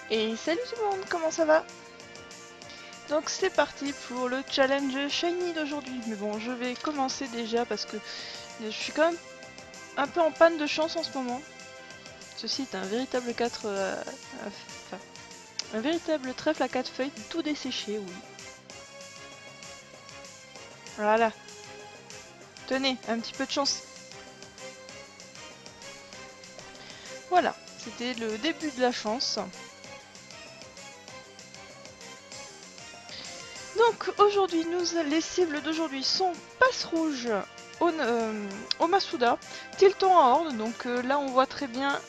Et salut tout le monde, comment ça va? Donc c'est parti pour le challenge shiny d'aujourd'hui. Mais bon, je vais commencer déjà parce que je suis quand même un peu en panne de chance en ce moment. Ceci est un véritable enfin, un véritable trèfle à 4 feuilles tout desséché, oui. Voilà, tenez, un petit peu de chance. Voilà, c'était le début de la chance. Donc aujourd'hui, les cibles d'aujourd'hui sont Passe Rouge, Omasuda, Tilton à Horde. Donc là on voit très bien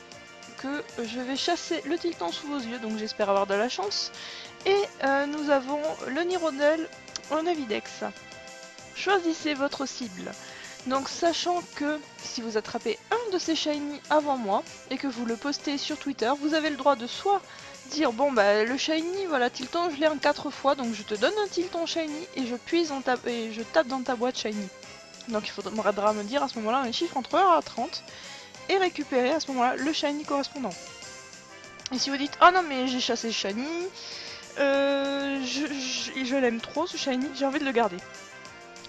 que je vais chasser le Tilton sous vos yeux, donc j'espère avoir de la chance. Et nous avons le Nirondelle en Navidex. Choisissez votre cible. Donc sachant que si vous attrapez un de ces shiny avant moi et que vous le postez sur Twitter, vous avez le droit de soit dire bon bah le shiny, voilà Tilton je l'ai en 4 fois donc je te donne un Tilton shiny et je tape dans ta boîte shiny. Donc il faudra me dire à ce moment-là un chiffre entre 1 à 30 et récupérer à ce moment-là le shiny correspondant. Et si vous dites oh non mais j'ai chassé shiny, je l'aime trop ce shiny, j'ai envie de le garder.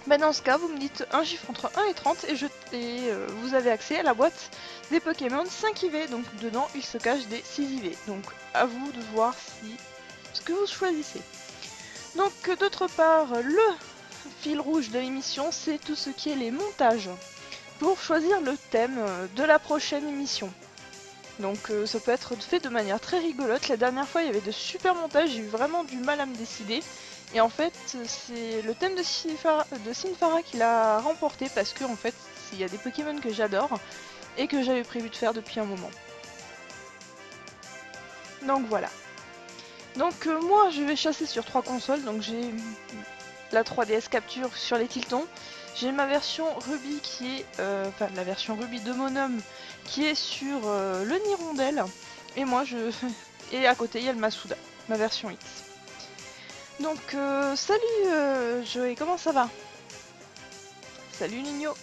Bah dans ce cas, vous me dites un chiffre entre 1 et 30 et vous avez accès à la boîte des Pokémon 5 IV. Donc dedans, il se cache des 6 IV. Donc à vous de voir ce que vous choisissez. Donc d'autre part, le fil rouge de l'émission, c'est tout ce qui est les montages pour choisir le thème de la prochaine émission. Donc ça peut être fait de manière très rigolote. La dernière fois, il y avait de super montages, j'ai eu vraiment du mal à me décider. Et en fait, c'est le thème de Sinfara qui l'a remporté parce que en fait, il y a des Pokémon que j'adore et que j'avais prévu de faire depuis un moment. Donc voilà. Donc moi, je vais chasser sur 3 consoles. Donc j'ai la 3DS Capture sur les Tiltons. J'ai ma version Ruby qui est, enfin la version Ruby de mon homme qui est sur le Nirondelle. Et moi je, et à côté il y a le Masuda, ma version X. Donc salut Joey, comment ça va? Salut Nino.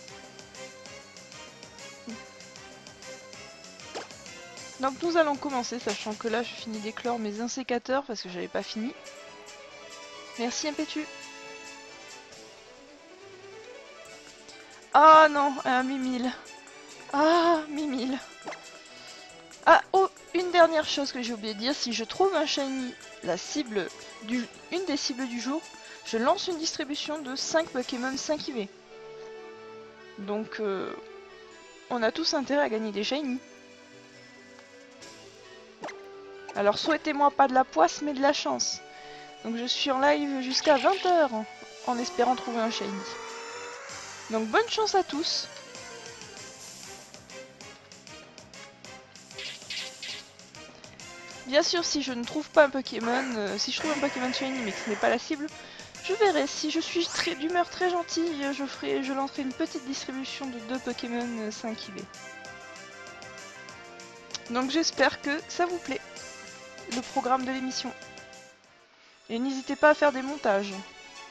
Donc nous allons commencer, sachant que là je finis d'éclore mes insécateurs parce que j'avais pas fini. Merci Impétu. Ah non, un Mimile. Ah, Mimile. Ah, oh, une dernière chose que j'ai oublié de dire, si je trouve un shiny, une des cibles du jour, je lance une distribution de 5 Pokémon 5 IV. Donc, on a tous intérêt à gagner des shiny. Alors, souhaitez-moi pas de la poisse, mais de la chance. Donc, je suis en live jusqu'à 20 h en espérant trouver un shiny. Donc, bonne chance à tous. Bien sûr, si je ne trouve pas un Pokémon, si je trouve un Pokémon shiny mais que ce n'est pas la cible, je verrai. Si je suis d'humeur très gentille, je lancerai une petite distribution de 2 Pokémon 5 IV. Donc j'espère que ça vous plaît, le programme de l'émission. Et n'hésitez pas à faire des montages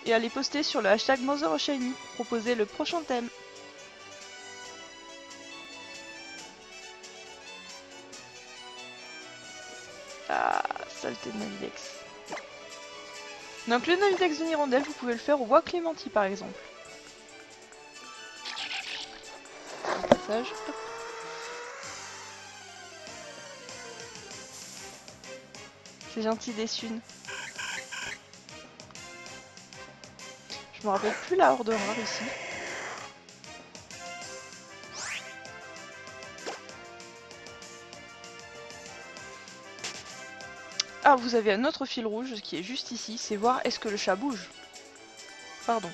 et à les poster sur le hashtag MotherOfShiny pour proposer le prochain thème. Ah, saleté de Navidex. Donc le Navidex de Nirondelle, vous pouvez le faire au bois Clémenti par exemple. Au passage, hop. C'est gentil des thunes. Je me rappelle plus la horde rare ici. Ah, vous avez un autre fil rouge qui est juste ici, c'est voir est-ce que le chat bouge. Pardon.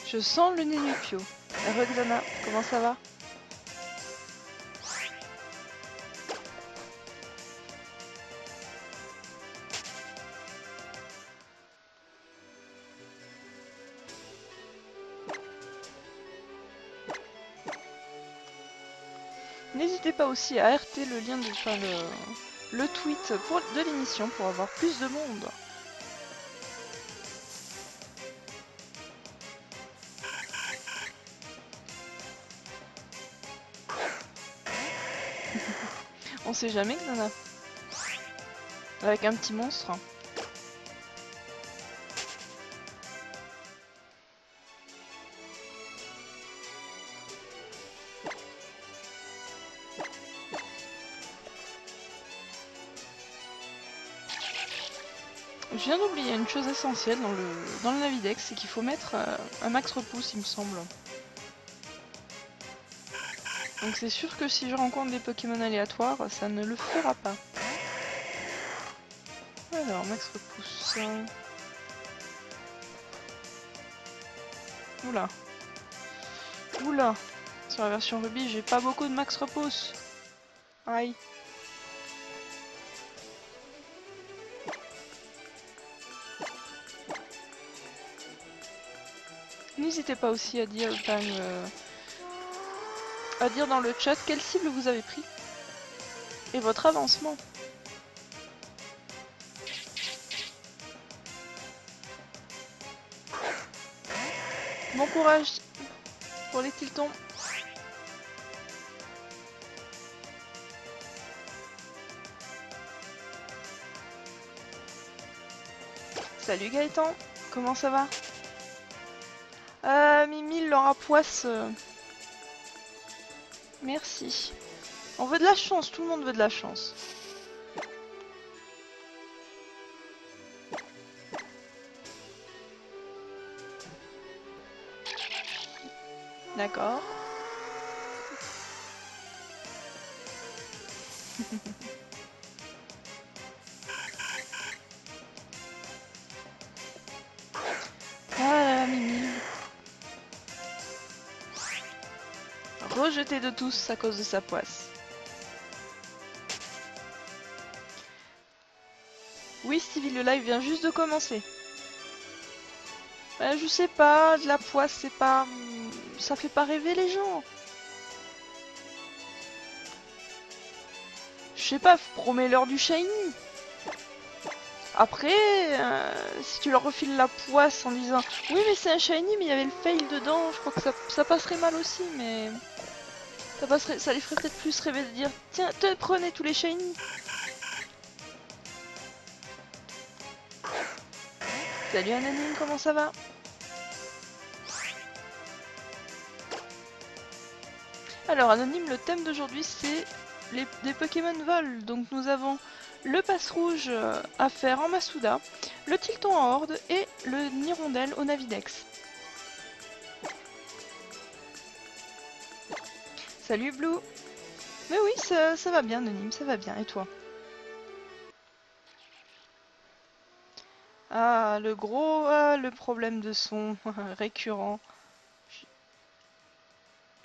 Je sens le Nénupio. Roxana, comment ça va? N'hésitez pas aussi à RT le lien de, enfin, le tweet de l'émission pour avoir plus de monde. On sait jamais, Nana. Avec un petit monstre. Je viens d'oublier une chose essentielle dans le Navidex, c'est qu'il faut mettre un max repousse, il me semble. Donc c'est sûr que si je rencontre des Pokémon aléatoires, ça ne le fera pas. Alors, max repousse. Oula. Oula. Sur la version Ruby, j'ai pas beaucoup de max repousse. Aïe. N'hésitez pas aussi à dire, à dire dans le chat quelle cible vous avez pris et votre avancement. Bon courage pour les Tiltons. Salut Gaëtan, comment ça va? Mimi, Laura Poisse. Merci. On veut de la chance, tout le monde veut de la chance. D'accord. Ah, Mimi. Rejeté de tous à cause de sa poisse. Oui, Stevie, le live vient juste de commencer. Je sais pas, de la poisse, c'est pas... Ça fait pas rêver les gens. Je sais pas, promets-leur du shiny. Après, si tu leur refiles la poisse en disant oui mais c'est un shiny mais il y avait le fail dedans, je crois que ça passerait mal aussi, mais ça les ferait peut-être plus rêver de dire tiens, prenez tous les shiny. Salut Anonyme, comment ça va? Alors Anonyme, le thème d'aujourd'hui c'est des Pokémon vol, donc nous avons le passe rouge à faire en Masuda, le Tilton en Horde et le Nirondelle au Navidex. Salut Blue. Mais oui, ça va bien Anonyme, ça va bien, et toi? Ah, le problème de son récurrent.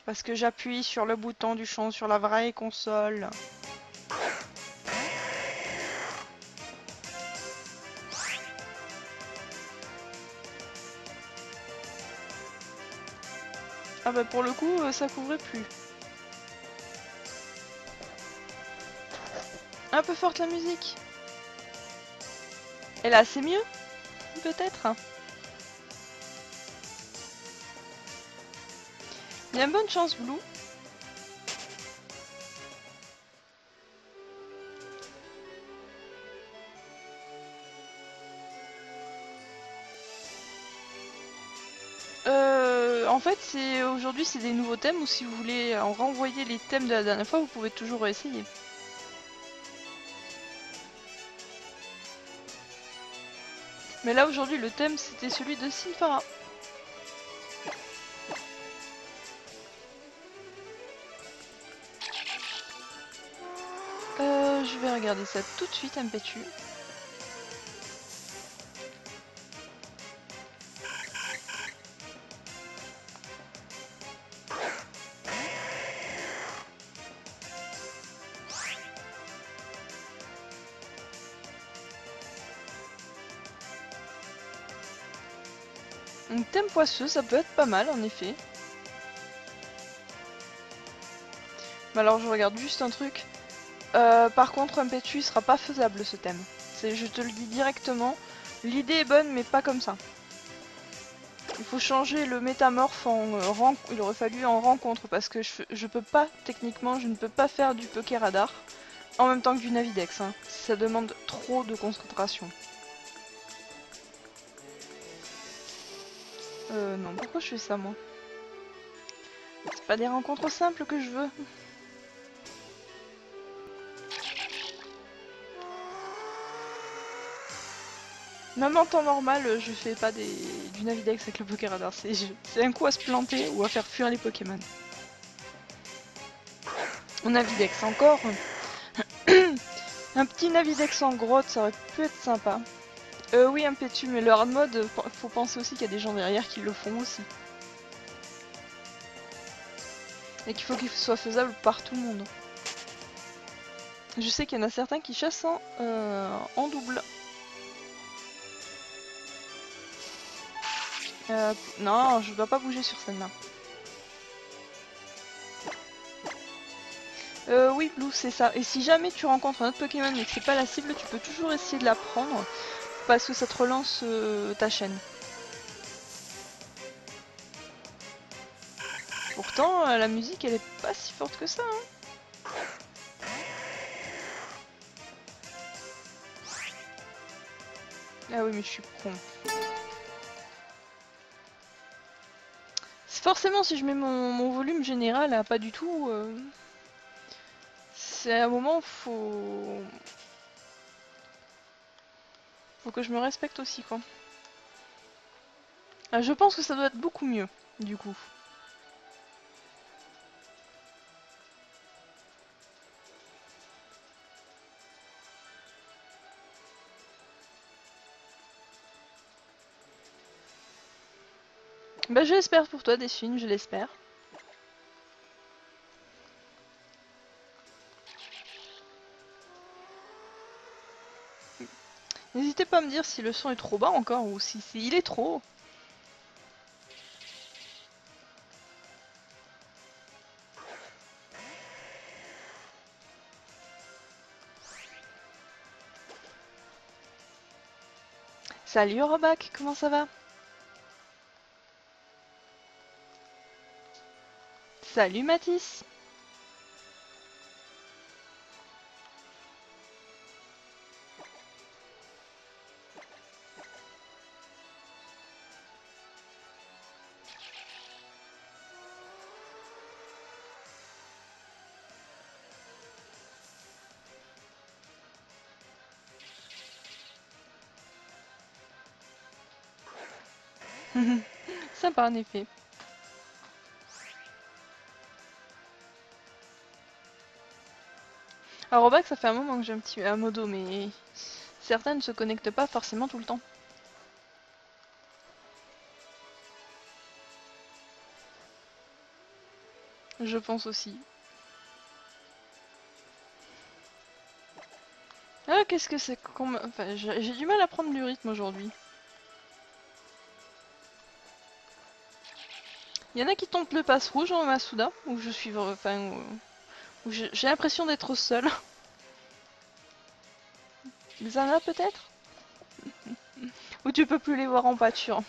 Parce que j'appuie sur le bouton du champ sur la vraie console. Ah bah pour le coup, ça couvrait plus. Un peu forte la musique. Et là, c'est mieux? Peut-être. Bien bonne chance, Blue. En fait, aujourd'hui, c'est des nouveaux thèmes, ou si vous voulez en renvoyer les thèmes de la dernière fois, vous pouvez toujours essayer. Mais là, aujourd'hui, le thème, c'était celui de Sinfara. Je vais regarder ça tout de suite, Impétu. Un thème poisseux, ça peut être pas mal en effet. Mais alors je regarde juste un truc. Par contre, un Pétu, il sera pas faisable ce thème. Je te le dis directement. L'idée est bonne, mais pas comme ça. Il faut changer le métamorphe en il aurait fallu en rencontre parce que je peux pas, techniquement, je ne peux pas faire du Poké Radar en même temps que du Navidex. Hein. Ça demande trop de concentration. Non, pourquoi je fais ça moi? C'est pas des rencontres simples que je veux. Même en temps normal, je fais pas du Navidex avec le Poké Radar. C'est un coup à se planter ou à faire fuir les Pokémon. Au Navidex encore. Un petit Navidex en grotte, ça aurait pu être sympa. Oui, un Pétu, mais le hard mode, faut penser aussi qu'il y a des gens derrière qui le font aussi. Et qu'il faut qu'il soit faisable par tout le monde. Je sais qu'il y en a certains qui chassent en double. Non, je dois pas bouger sur celle-là. Oui, Blue, c'est ça. Et si jamais tu rencontres un autre Pokémon mais que c'est pas la cible, tu peux toujours essayer de la prendre. Parce que ça te relance ta chaîne. Pourtant, la musique, elle est pas si forte que ça. Hein. Ah oui, mais je suis con. Forcément, si je mets mon volume général à pas du tout, c'est un moment faut que je me respecte aussi, quoi. Ah, je pense que ça doit être beaucoup mieux, du coup. Bah, je l'espère pour toi, Delphine, je l'espère. N'hésitez pas à me dire si le son est trop bas encore ou si il est trop haut. Salut Robac, comment ça va? Salut Mathis. Sympa en effet. Alors Robac, ça fait un moment que j'ai un modo, mais certains ne se connectent pas forcément tout le temps. Je pense aussi. Ah, qu'est-ce que c'est Enfin, j'ai du mal à prendre du rythme aujourd'hui. Il y en a qui tentent le passe rouge en Masuda, où je suis... Enfin, où j'ai l'impression d'être seule. Xana peut-être? Ou tu peux plus les voir en pâture.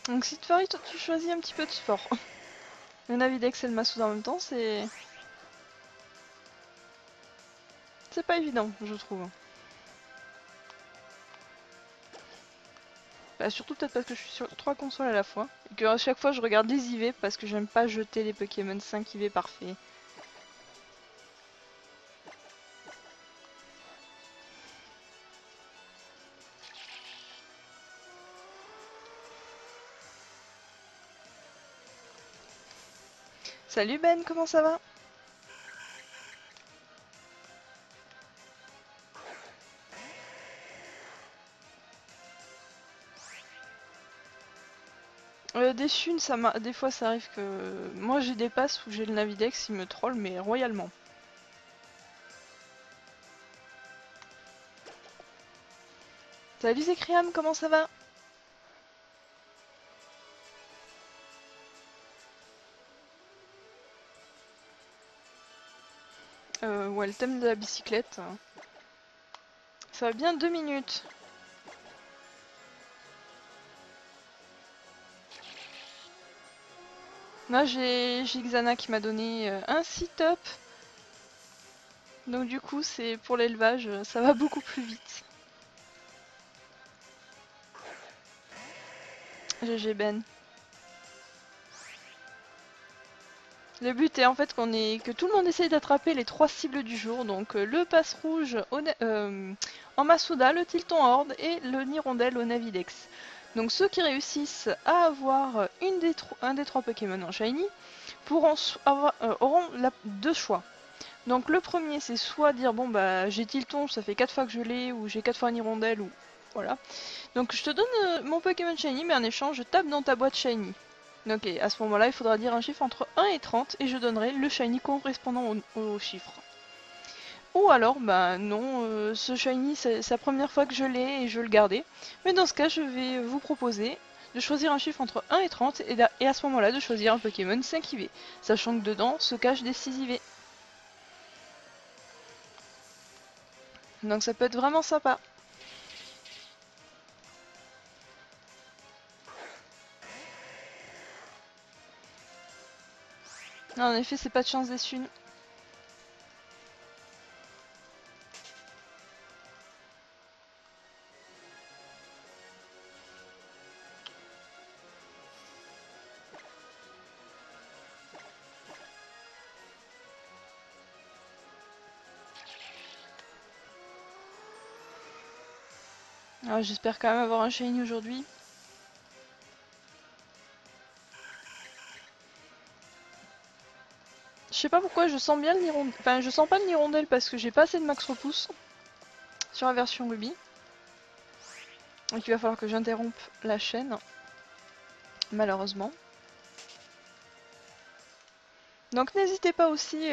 Donc si tu choisis un petit peu de sport. Le Navidex et le Masuda en même temps, c'est pas évident, je trouve. Bah, surtout peut-être parce que je suis sur 3 consoles à la fois. Et que à chaque fois je regarde les IV parce que j'aime pas jeter les Pokémon 5 IV parfaits. Salut Ben, comment ça va? Des thunes, des fois ça arrive que... Moi j'ai des passes où j'ai le Navidex, il me troll mais royalement. Salut Zekriam, comment ça va? Ouais, le thème de la bicyclette. Ça va bien 2 minutes. Là j'ai Xana qui m'a donné un sit-up. Donc du coup c'est pour l'élevage, ça va beaucoup plus vite. GG Ben. Le but est en fait que tout le monde essaye d'attraper les 3 cibles du jour, donc le passe rouge en Masuda, le Tilton Horde et le Nirondelle au Navidex. Donc ceux qui réussissent à avoir un des 3 Pokémon en Shiny auront deux choix. Donc le premier c'est soit dire bon bah j'ai Tilton, ça fait 4 fois que je l'ai, ou j'ai 4 fois un Nirondelle, ou voilà. Donc je te donne mon Pokémon Shiny, mais en échange je tape dans ta boîte Shiny. Ok, à ce moment-là, il faudra dire un chiffre entre 1 et 30 et je donnerai le shiny correspondant au chiffre. Ou alors, bah non, ce shiny c'est la première fois que je l'ai et je veux le garder. Mais dans ce cas, je vais vous proposer de choisir un chiffre entre 1 et 30 et à ce moment-là de choisir un Pokémon 5 IV, sachant que dedans se cachent des 6 IV. Donc ça peut être vraiment sympa. Non, en effet, c'est pas de chance des thunes. Ah, j'espère quand même avoir un shiny aujourd'hui. Je sais pas pourquoi je sens bien le Nirondelle. Enfin, je sens pas le Nirondelle parce que j'ai pas assez de max repousse sur la version Ruby. Donc il va falloir que j'interrompe la chaîne, malheureusement. Donc n'hésitez pas aussi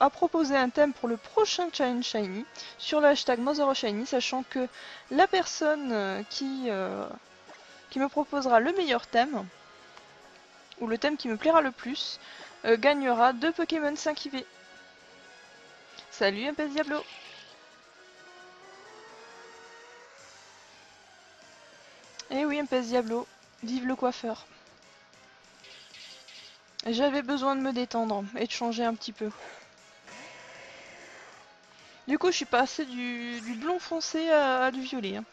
à proposer un thème pour le prochain Challenge Shiny sur le hashtag MotherOfShiny, sachant que la personne qui me proposera le meilleur thème, ou le thème qui me plaira le plus, gagnera 2 Pokémon 5 IV. Salut MP Diablo. Eh oui MP Diablo, vive le coiffeur. J'avais besoin de me détendre et de changer un petit peu. Du coup, je suis passée du blond foncé à du violet. Hein.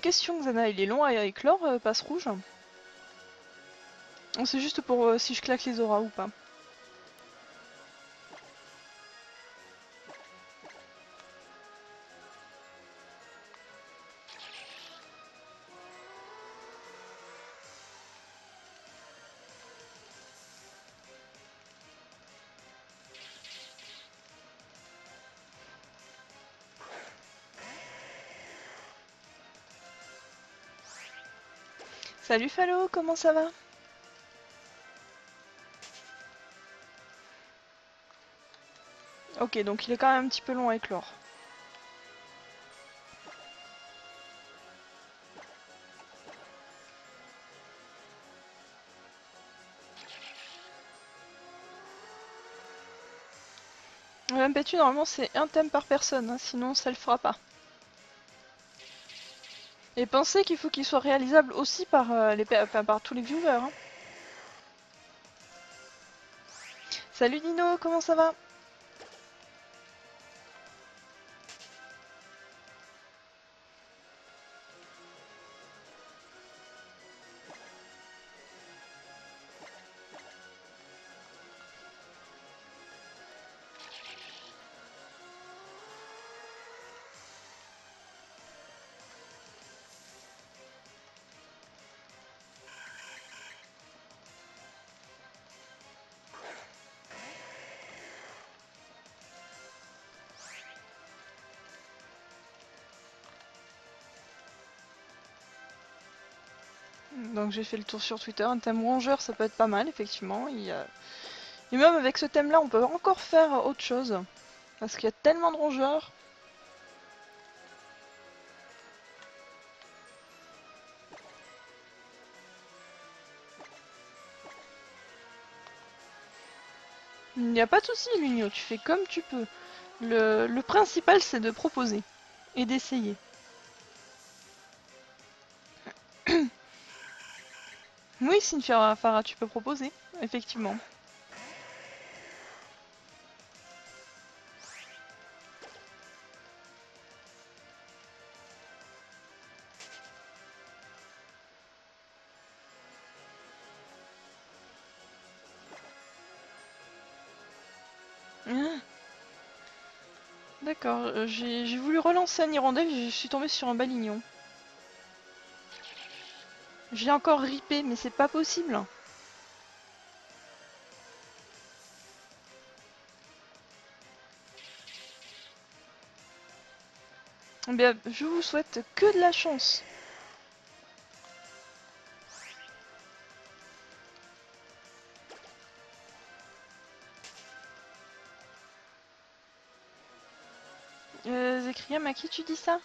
Question Xana, il est long à éclore, passe rouge. C'est juste pour si je claque les auras ou pas. Salut Falo, comment ça va? Ok, donc il est quand même un petit peu long à éclore. Même Pétu, normalement c'est un thème par personne, hein, sinon ça le fera pas. Et pensez qu'il faut qu'il soit réalisable aussi par, par tous les viewers. Hein. Salut Dino, comment ça va? Donc j'ai fait le tour sur Twitter, un thème rongeur ça peut être pas mal effectivement. Et même avec ce thème là on peut encore faire autre chose. Parce qu'il y a tellement de rongeurs. Il n'y a pas de souci Lunio, tu fais comme tu peux. Le principal c'est de proposer et d'essayer. Oui Cynthia Farah, tu peux proposer, effectivement. Ah, d'accord, j'ai voulu relancer un hirondelle et je suis tombée sur un balignon. J'ai encore ripé, mais c'est pas possible. Eh bien, je vous souhaite que de la chance. Zekriam, à qui tu dis ça?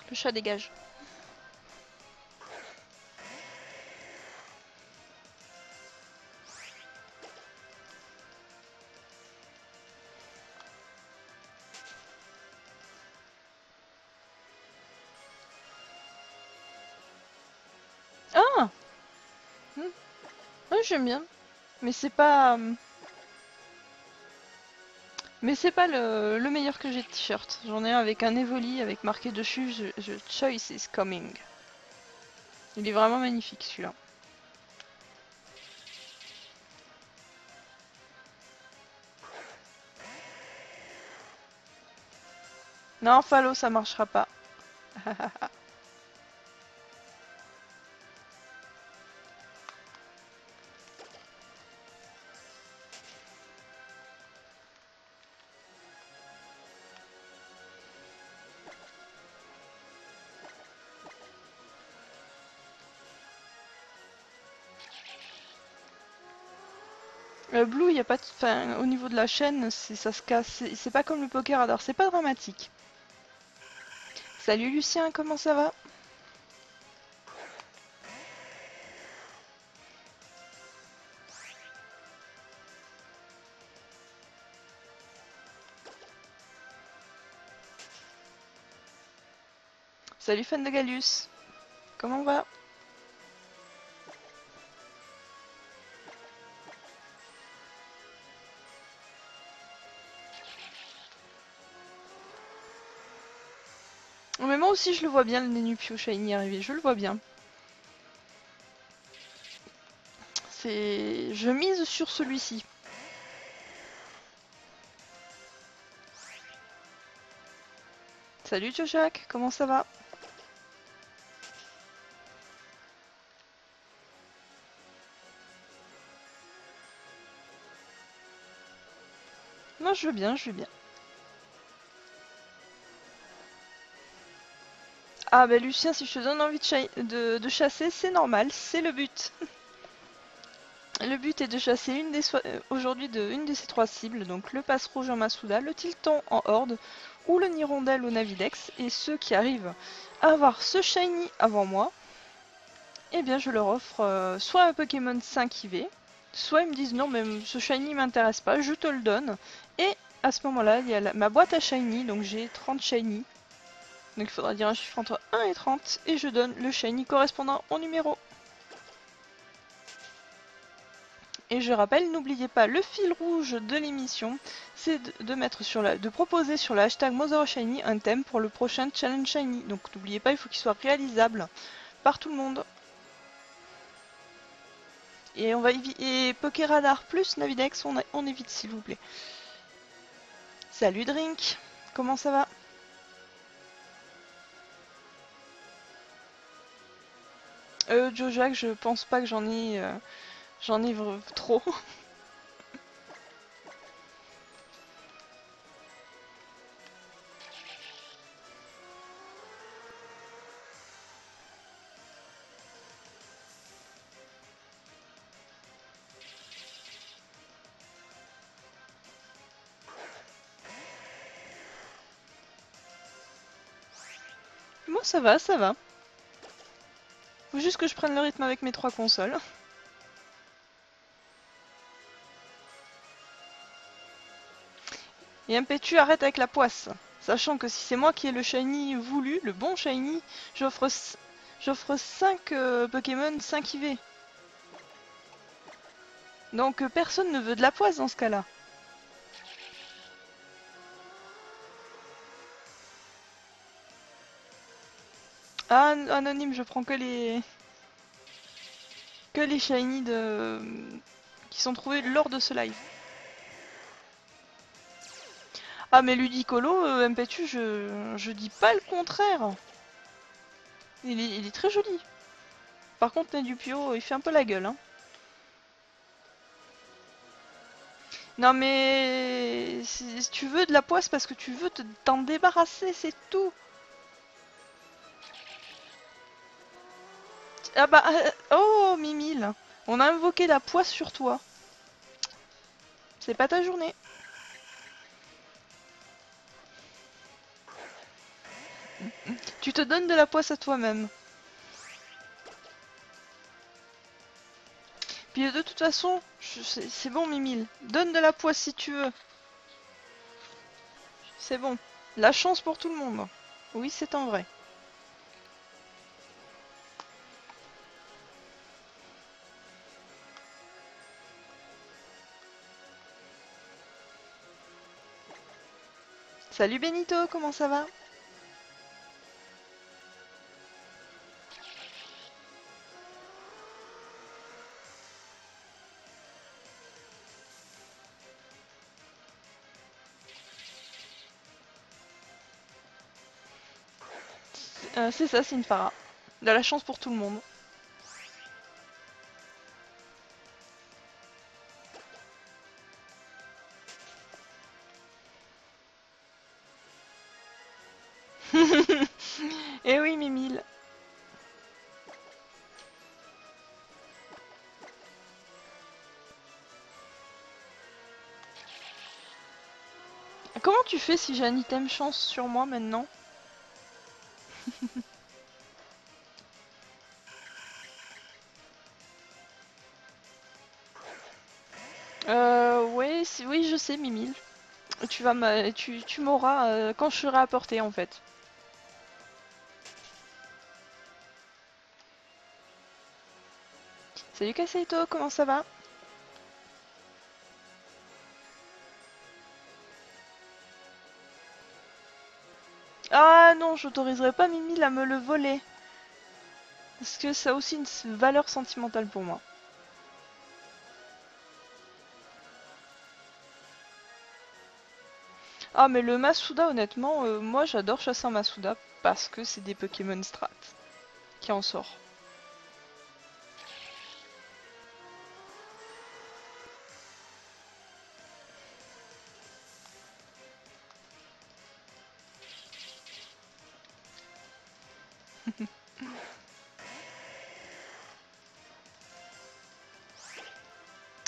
Le chat dégage. Ah, oui, j'aime bien. Mais c'est pas... Mais c'est pas le meilleur que j'ai de t-shirt. J'en ai un avec un Evoli avec marqué dessus Choice is coming. Il est vraiment magnifique celui-là. Non, Fallo, ça marchera pas. Blue, il y a pas de... Enfin, au niveau de la chaîne, ça se casse. C'est pas comme le poker radar, c'est pas dramatique. Salut Lucien, comment ça va? Salut fan de Galus, comment on va? Mais moi aussi je le vois bien le Nenupio Shiny arriver, je le vois bien. C'est... Je mise sur celui-ci. Salut Joshak, comment ça va? Non, je veux bien, je veux bien. Ah bah Lucien, si je te donne envie de chasser, c'est normal, c'est le but. Le but est de chasser aujourd'hui une de ces trois cibles, donc le passe rouge en Masuda, le Tilton en Horde, ou le Nirondelle au Navidex, et ceux qui arrivent à avoir ce shiny avant moi, eh bien je leur offre soit un Pokémon 5 IV, soit ils me disent non mais ce shiny m'intéresse pas, je te le donne, et à ce moment-là, il y a ma boîte à shiny, donc j'ai 30 shiny, donc il faudra dire un chiffre entre 1 et 30, et je donne le shiny correspondant au numéro. Et je rappelle, n'oubliez pas le fil rouge de l'émission, c'est de proposer sur le hashtag MotherShiny un thème pour le prochain Challenge Shiny. Donc n'oubliez pas, il faut qu'il soit réalisable par tout le monde. Et on va et Pokéradar plus Navidex, on évite s'il vous plaît. Salut Drink, comment ça va? Jojack, je pense pas que j'en ai trop. Moi ça va, ça va. Faut juste que je prenne le rythme avec mes 3 consoles. Et Impétu, arrête avec la poisse. Sachant que si c'est moi qui ai le shiny voulu, le bon shiny, j'offre 5 Pokémon 5 IV. Donc personne ne veut de la poisse dans ce cas-là. Ah, anonyme, je prends que les shiny qui sont trouvés lors de ce live. Ah mais Ludicolo, Impétu, je dis pas le contraire. Il est très joli. Par contre, Nedupio, il fait un peu la gueule. Hein. Non mais si tu veux de la poisse parce que tu veux t'en débarrasser, c'est tout. Ah bah oh Mimile, on a invoqué la poisse sur toi. C'est pas ta journée. Tu te donnes de la poisse à toi-même. Puis de toute façon, c'est bon Mimile. Donne de la poisse si tu veux. C'est bon. La chance pour tout le monde. Oui, c'est en vrai. Salut Benito, comment ça va? C'est ça, c'est une Phara. De la chance pour tout le monde. Eh oui, Mimile. Comment tu fais si j'ai un item chance sur moi maintenant? Ouais, oui, je sais, Mimile. Tu m'auras quand je serai à portée en fait. Salut Kaseito, comment ça va? Ah non, j'autoriserai pas Mimile à me le voler. Parce que ça a aussi une valeur sentimentale pour moi. Ah mais le Masuda honnêtement, moi j'adore chasser un Masuda parce que c'est des Pokémon strat qui en sort.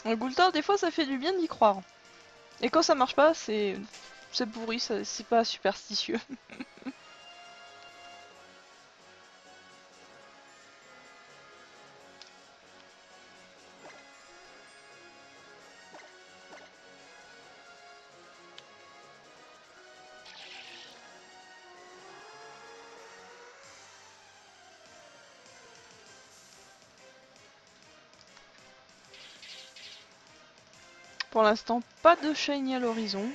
Un Gultar des fois ça fait du bien d'y croire. Et quand ça marche pas, c'est pourri, c'est pas superstitieux. Pour l'instant, pas de shiny à l'horizon.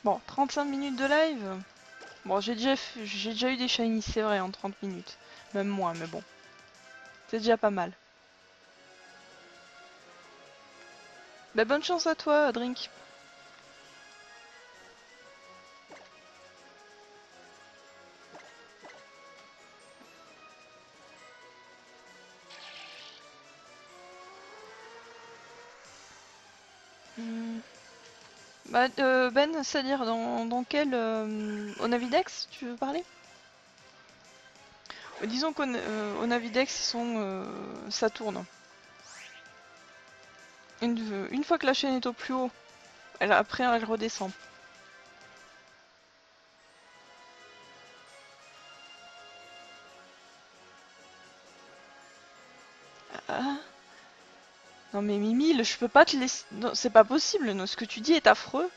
Bon, 35 minutes de live. Bon, j'ai déjà eu des shiny, c'est vrai, en 30 minutes. Même moins, mais bon. C'est déjà pas mal. Bah, bonne chance à toi, Drink. Bah, Ben, c'est-à-dire dans quel... au Navidex, tu veux parler? Disons qu'au Navidex, ils sont... ça tourne. Une fois que la chaîne est au plus haut, après elle redescend. Ah. Non mais Mimi, je peux pas te laisser... Non, c'est pas possible, non, ce que tu dis est affreux.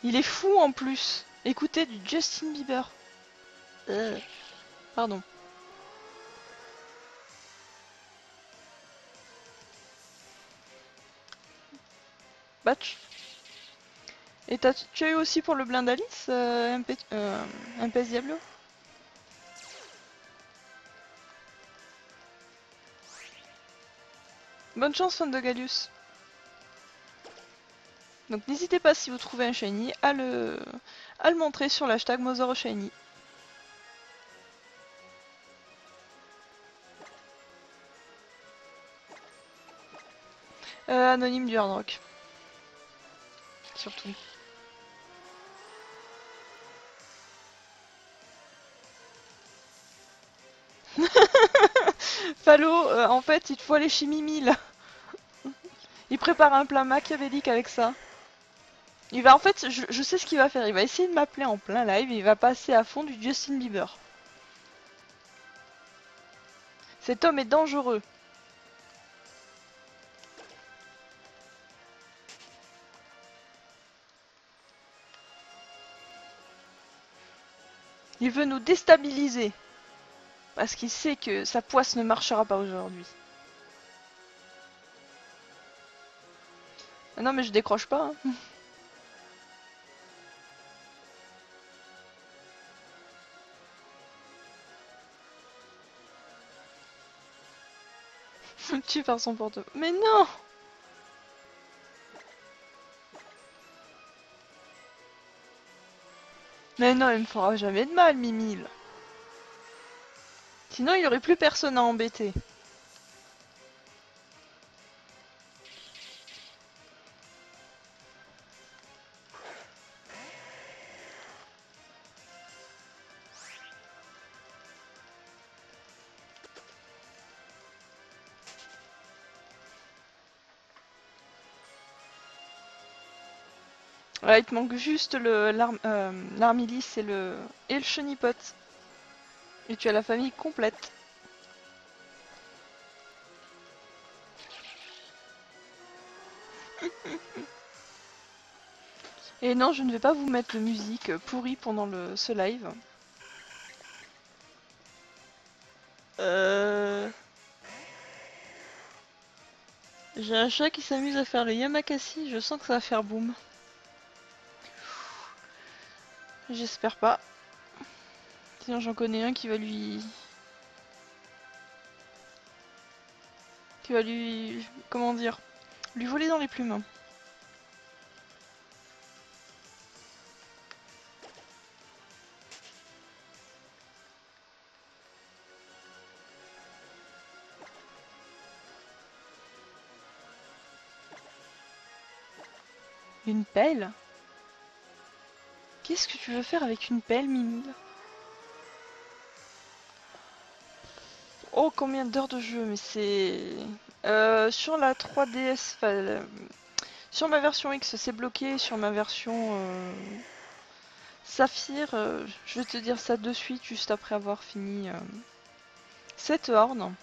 Il est fou en plus. Écoutez du Justin Bieber. Pardon. Bah, et tu as eu aussi pour le blind Alice, MP Diablo? Bonne chance, fan de Gallius. Donc n'hésitez pas, si vous trouvez un shiny, à le montrer sur l'hashtag MotherShiny. Anonyme du Hard Rock. Surtout. Fallot, en fait, il te faut aller chez Mimi là. Il prépare un plat machiavélique avec ça. Il va, en fait, je sais ce qu'il va faire. Il va essayer de m'appeler en plein live et il va passer à fond du Justin Bieber. Cet homme est dangereux. Il veut nous déstabiliser. Parce qu'il sait que sa poisse ne marchera pas aujourd'hui. Ah non mais je décroche pas. Hein. Tu par son porte. Mais non. Mais non, il me fera jamais de mal, Mimile. Sinon, il y aurait plus personne à embêter. Là, il te manque juste l'armilis et le chenipot. Et tu as la famille complète. Et non, je ne vais pas vous mettre de musique pourrie pendant ce live. J'ai un chat qui s'amuse à faire le Yamakasi, je sens que ça va faire boum. J'espère pas. Sinon j'en connais un qui va lui... Comment dire? Lui voler dans les plumes. Une pelle? Qu'est-ce que tu veux faire avec une pelle, Mimi? Oh, combien d'heures de jeu, mais c'est... sur la 3DS, sur ma version X, c'est bloqué. Sur ma version Saphir, je vais te dire ça de suite, juste après avoir fini cette horn.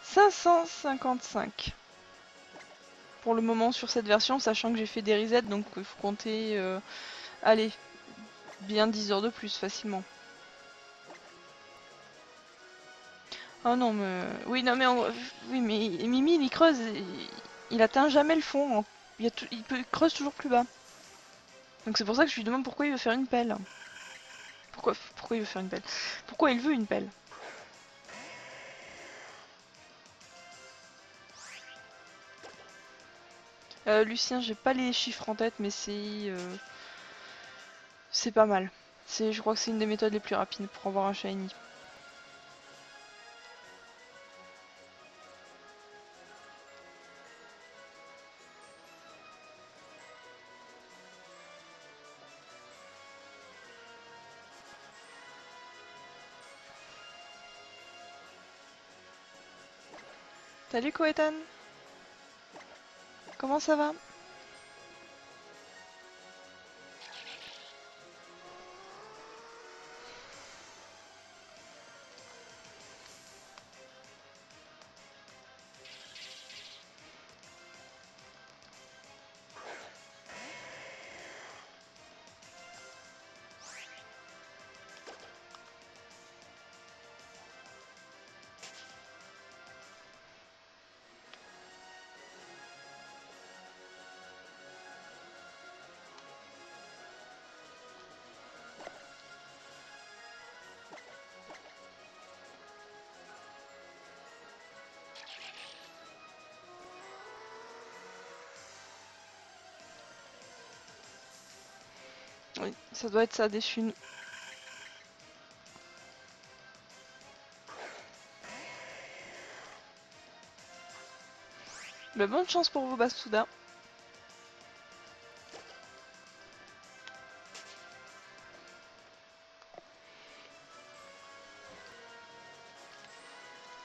« 555 pour le moment sur cette version, sachant que j'ai fait des resets, donc il faut compter, allez, bien 10 heures de plus facilement. Oh non, mais... Oui, non, mais... Oui, mais Mimi, il creuse, il atteint jamais le fond. Il creuse toujours plus bas. Donc c'est pour ça que je lui demande pourquoi il veut faire une pelle. Pourquoi il veut faire une pelle? Pourquoi il veut une pelle? Lucien, j'ai pas les chiffres en tête, mais c'est pas mal. Je crois que c'est une des méthodes les plus rapides pour avoir un shiny. Salut Koetan, comment ça va? Oui, ça doit être ça, des thunes. Bah, bonne chance pour vous, Bastouda.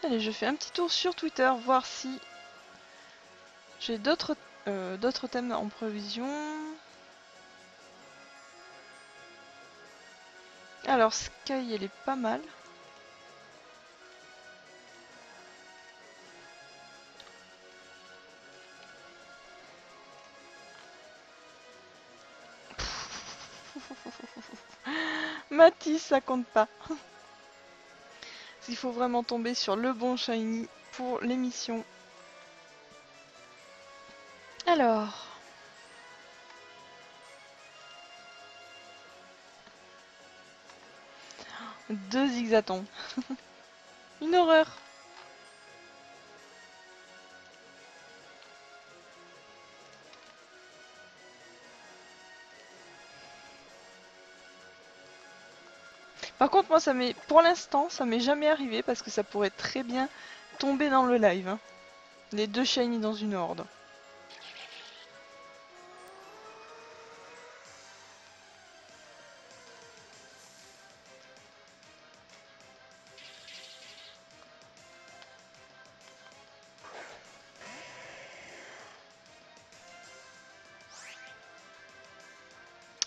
Allez, je fais un petit tour sur Twitter, voir si j'ai d'autres thèmes en prévision. Alors, Sky, elle est pas mal. Matisse, ça compte pas. Il faut vraiment tomber sur le bon shiny pour l'émission. Alors... 2 zigzatons. Une horreur. Par contre, moi, pour l'instant, ça m'est jamais arrivé parce que ça pourrait très bien tomber dans le live. Hein. Les 2 shiny dans une horde.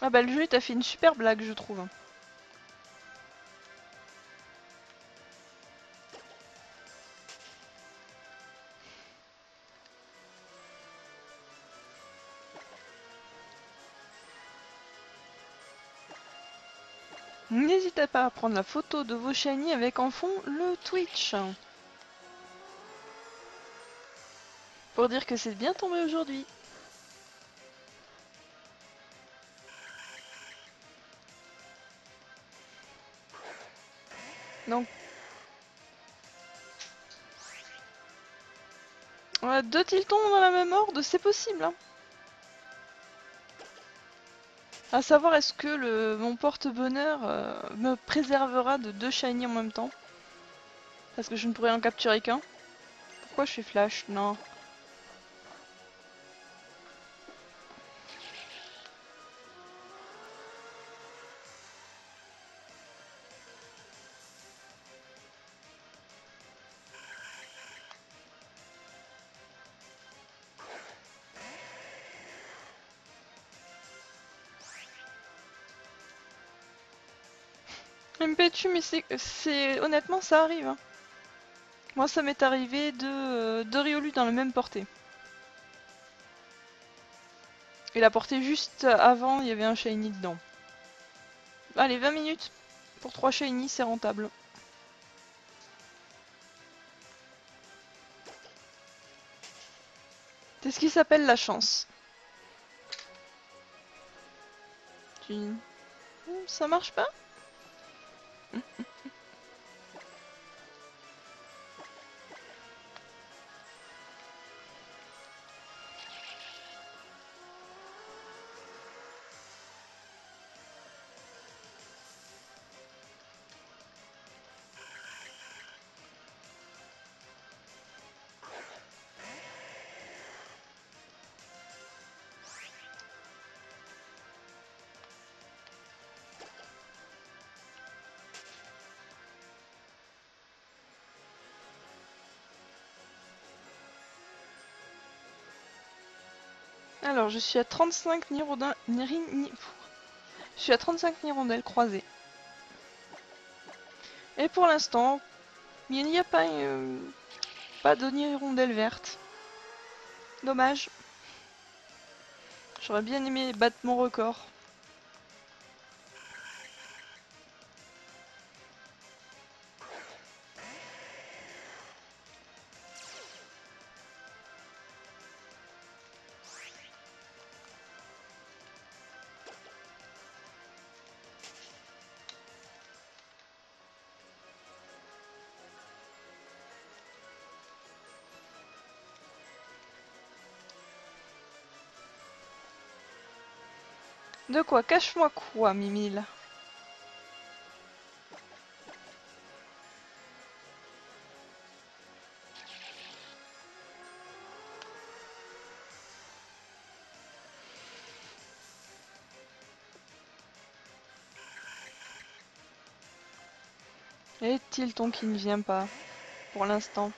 Ah bah le jeu, t'a fait une super blague, je trouve. N'hésitez pas à prendre la photo de vos shiny avec en fond le Twitch. Pour dire que c'est bien tombé aujourd'hui. Donc, 2 Tiltons dans la même horde, c'est possible. Hein. À savoir, est-ce que mon porte-bonheur me préservera de 2 shiny en même temps? Parce que je ne pourrais en capturer qu'un. Pourquoi je fais flash? Non. MPTU, mais honnêtement, ça arrive. Hein. Moi, ça m'est arrivé de Riolu dans la même portée. Et la portée juste avant, il y avait un shiny dedans. Allez, 20 minutes pour 3 shiny, c'est rentable. C'est ce qui s'appelle la chance. Ça marche pas? Alors, je suis à 35 je suis à 35 hirondelles croisées. Et pour l'instant, il n'y a pas de hirondelle verte. Dommage. J'aurais bien aimé battre mon record. De quoi? Cache-moi quoi, Mimile? Et Tilton qui ne vient pas, pour l'instant.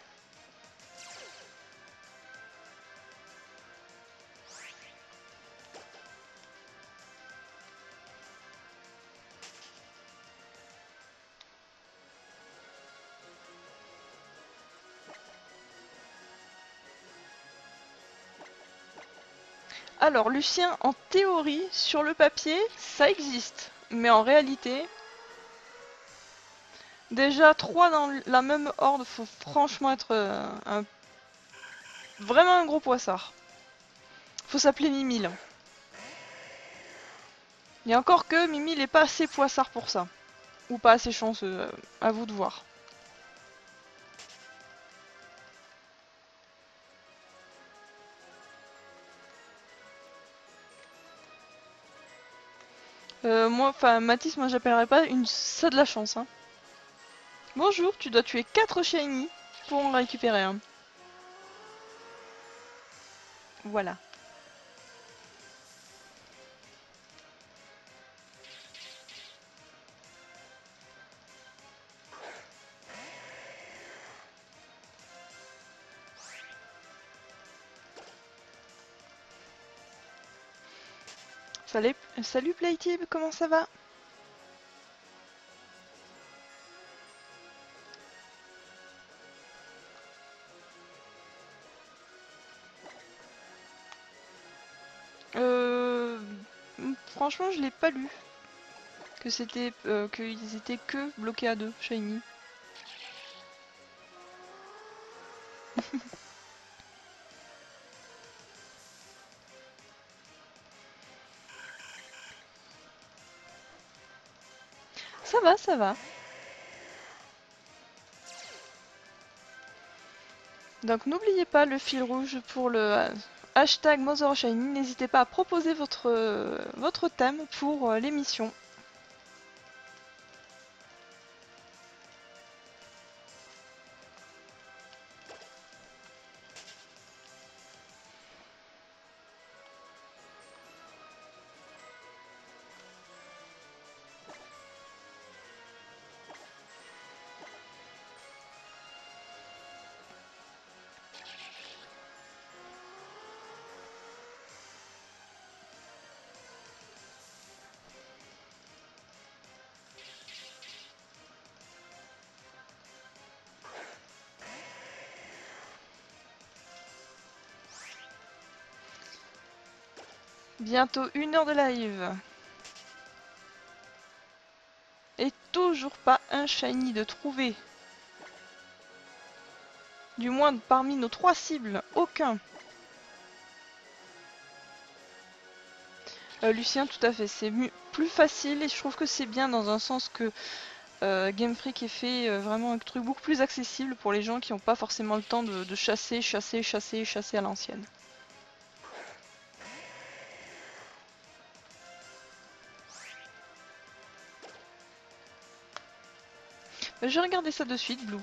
Alors, Lucien, en théorie, sur le papier, ça existe. Mais en réalité, déjà 3 dans la même horde, faut franchement être vraiment un gros poissard. Faut s'appeler Mimile. Et encore que Mimile n'est pas assez poissard pour ça. Ou pas assez chanceux, à vous de voir. Mathis, moi j'appellerais pas ça de la chance. Hein. Bonjour, tu dois tuer 4 shiny pour en récupérer un. Voilà. Salut Playtib, comment ça va? Euh... Franchement, je l'ai pas lu. Qu'ils étaient que bloqués à 2, shiny. Ça va, ça va. Donc n'oubliez pas le fil rouge pour le hashtag Mother Shiny. N'hésitez pas à proposer votre thème pour l'émission. Bientôt 1 heure de live. Et toujours pas un shiny de trouver. Du moins parmi nos 3 cibles, aucun. Lucien, tout à fait, c'est plus facile et je trouve que c'est bien dans un sens que Game Freak ait fait vraiment un truc beaucoup plus accessible pour les gens qui n'ont pas forcément le temps de chasser, chasser, chasser, chasser à l'ancienne. Je vais regarder ça de suite, Blue.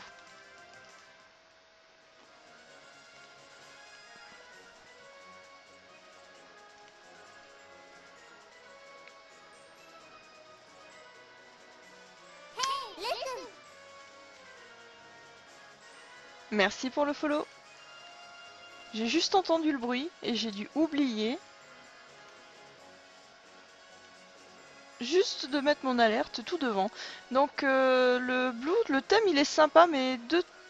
Merci pour le follow. J'ai juste entendu le bruit et j'ai dû oublier juste de mettre mon alerte tout devant. Donc le Blue, le thème il est sympa, mais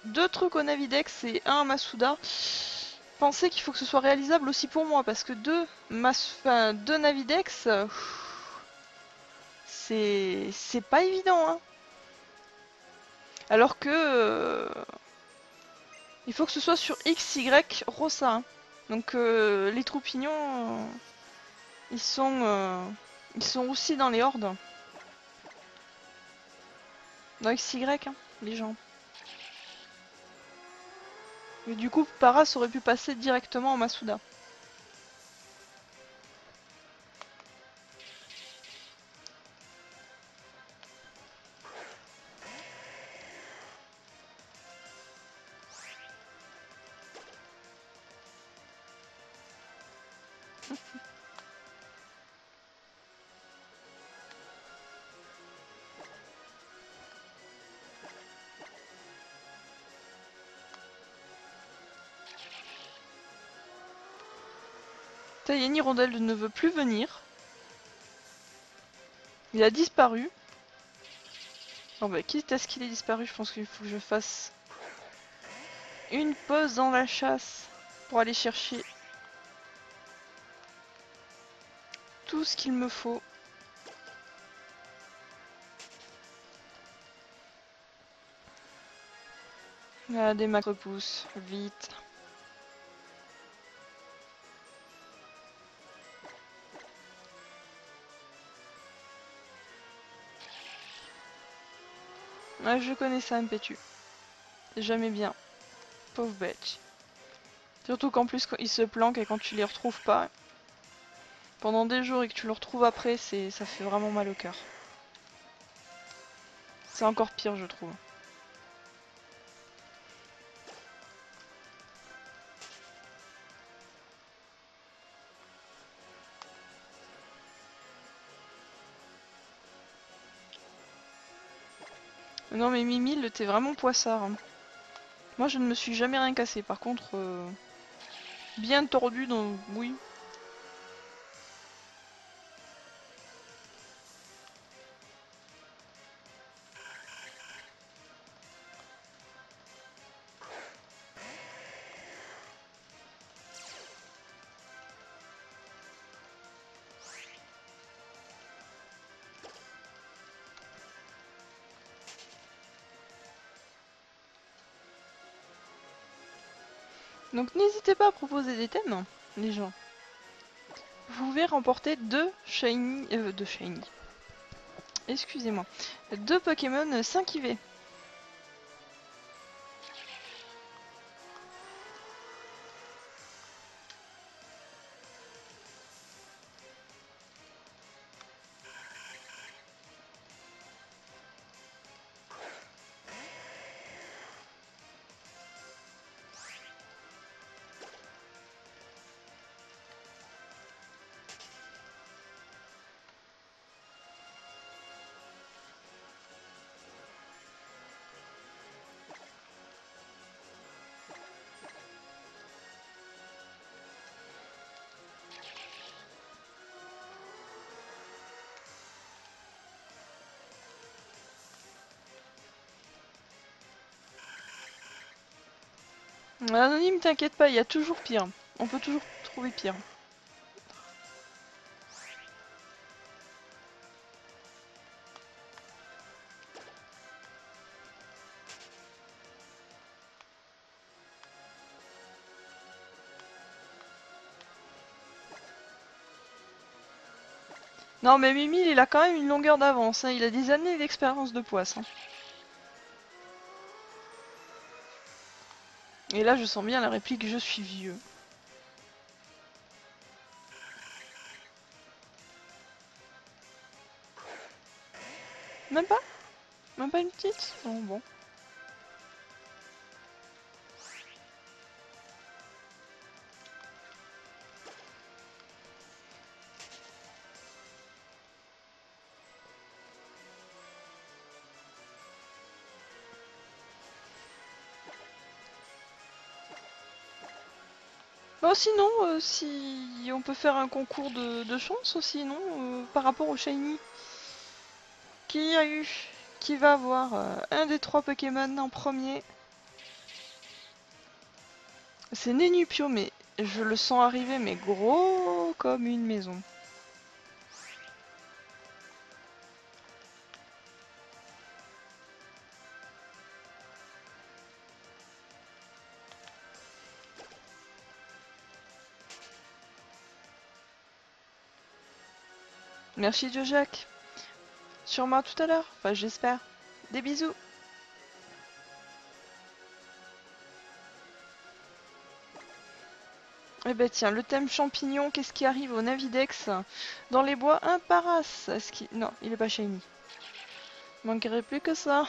deux trucs au Navidex et un à Masuda. Pensez qu'il faut que ce soit réalisable aussi pour moi, parce que deux Navidex, c'est pas évident. Hein. Alors que il faut que ce soit sur XY Rossa. Hein. Donc les troupignons, ils sont aussi dans les hordes. Dans XY, hein, les gens. Et du coup, Paras aurait pu passer directement en Masuda. Tayeni Rondelle ne veut plus venir. Il a disparu. Oh bah, quitte à ce qu'il ait disparu, je pense qu'il faut que je fasse une pause dans la chasse pour aller chercher tout ce qu'il me faut. Ah, des macro-pousses, vite. Ah, je connais ça, Mpétu. C'est jamais bien. Pauvre bête. Surtout qu'en plus, quand il se planque et quand tu les retrouves pas pendant des jours et que tu le retrouves après, ça fait vraiment mal au cœur. C'est encore pire, je trouve. Non mais Mimile, t'es vraiment poissard. Hein. Moi je ne me suis jamais rien cassé. Par contre, bien tordu, donc oui. Donc n'hésitez pas à proposer des thèmes, les gens. Vous pouvez remporter deux shiny... Excusez-moi. Deux Pokémon 5 IV. Anonyme, t'inquiète pas, il y a toujours pire. On peut toujours trouver pire. Non mais Mimile, il a quand même une longueur d'avance. Hein. Il a des années d'expérience de poisse. Hein. Et là, je sens bien la réplique «Je suis vieux». Même pas? Même pas une petite? Oh, bon. Oh, sinon, si on peut faire un concours de chance aussi, non par rapport au Shiny. Qui a eu Qui va avoir un des 3 Pokémon en premier? C'est Nenupio, mais je le sens arriver, mais gros comme une maison. Merci Jojac. Sûrement tout à l'heure. Enfin, j'espère. Des bisous. Eh ben tiens, le thème champignon, qu'est-ce qui arrive au Navidex? Dans les bois, un Paras. Non, il est pas shiny. Manquerait plus que ça.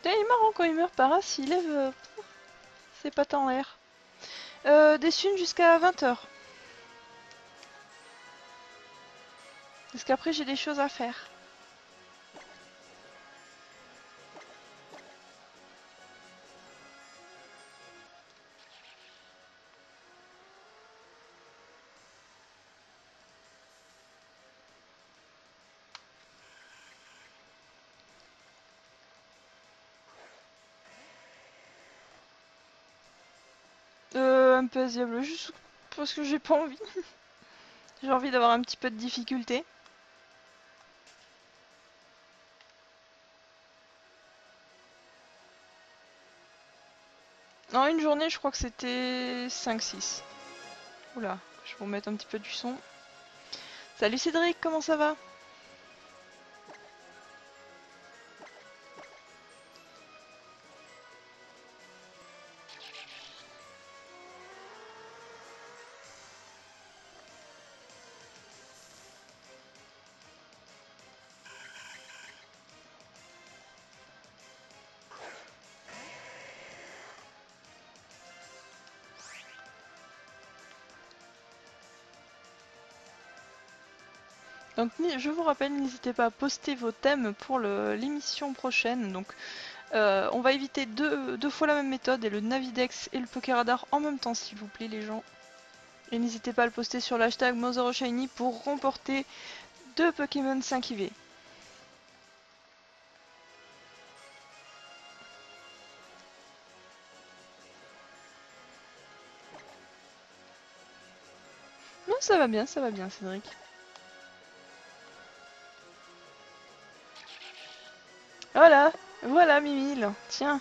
Tiens, il est marrant quand il meurt Paras, il lève ses pattes en l'air. Des thunes jusqu'à 20 h. Parce qu'après j'ai des choses à faire. Un peu diable, juste parce que j'ai pas envie. J'ai envie d'avoir un petit peu de difficulté. En une journée, je crois que c'était 5-6. Oula, je vais vous mettre un petit peu du son. Salut Cédric, comment ça va? Donc je vous rappelle, n'hésitez pas à poster vos thèmes pour l'émission prochaine. Donc on va éviter deux fois la même méthode et le Navidex et le Pokéradar en même temps s'il vous plaît les gens. Et n'hésitez pas à le poster sur l'hashtag MotherShiny pour remporter 2 Pokémon 5 IV. Non, ça va bien Cédric. Voilà, voilà Mimile, tiens.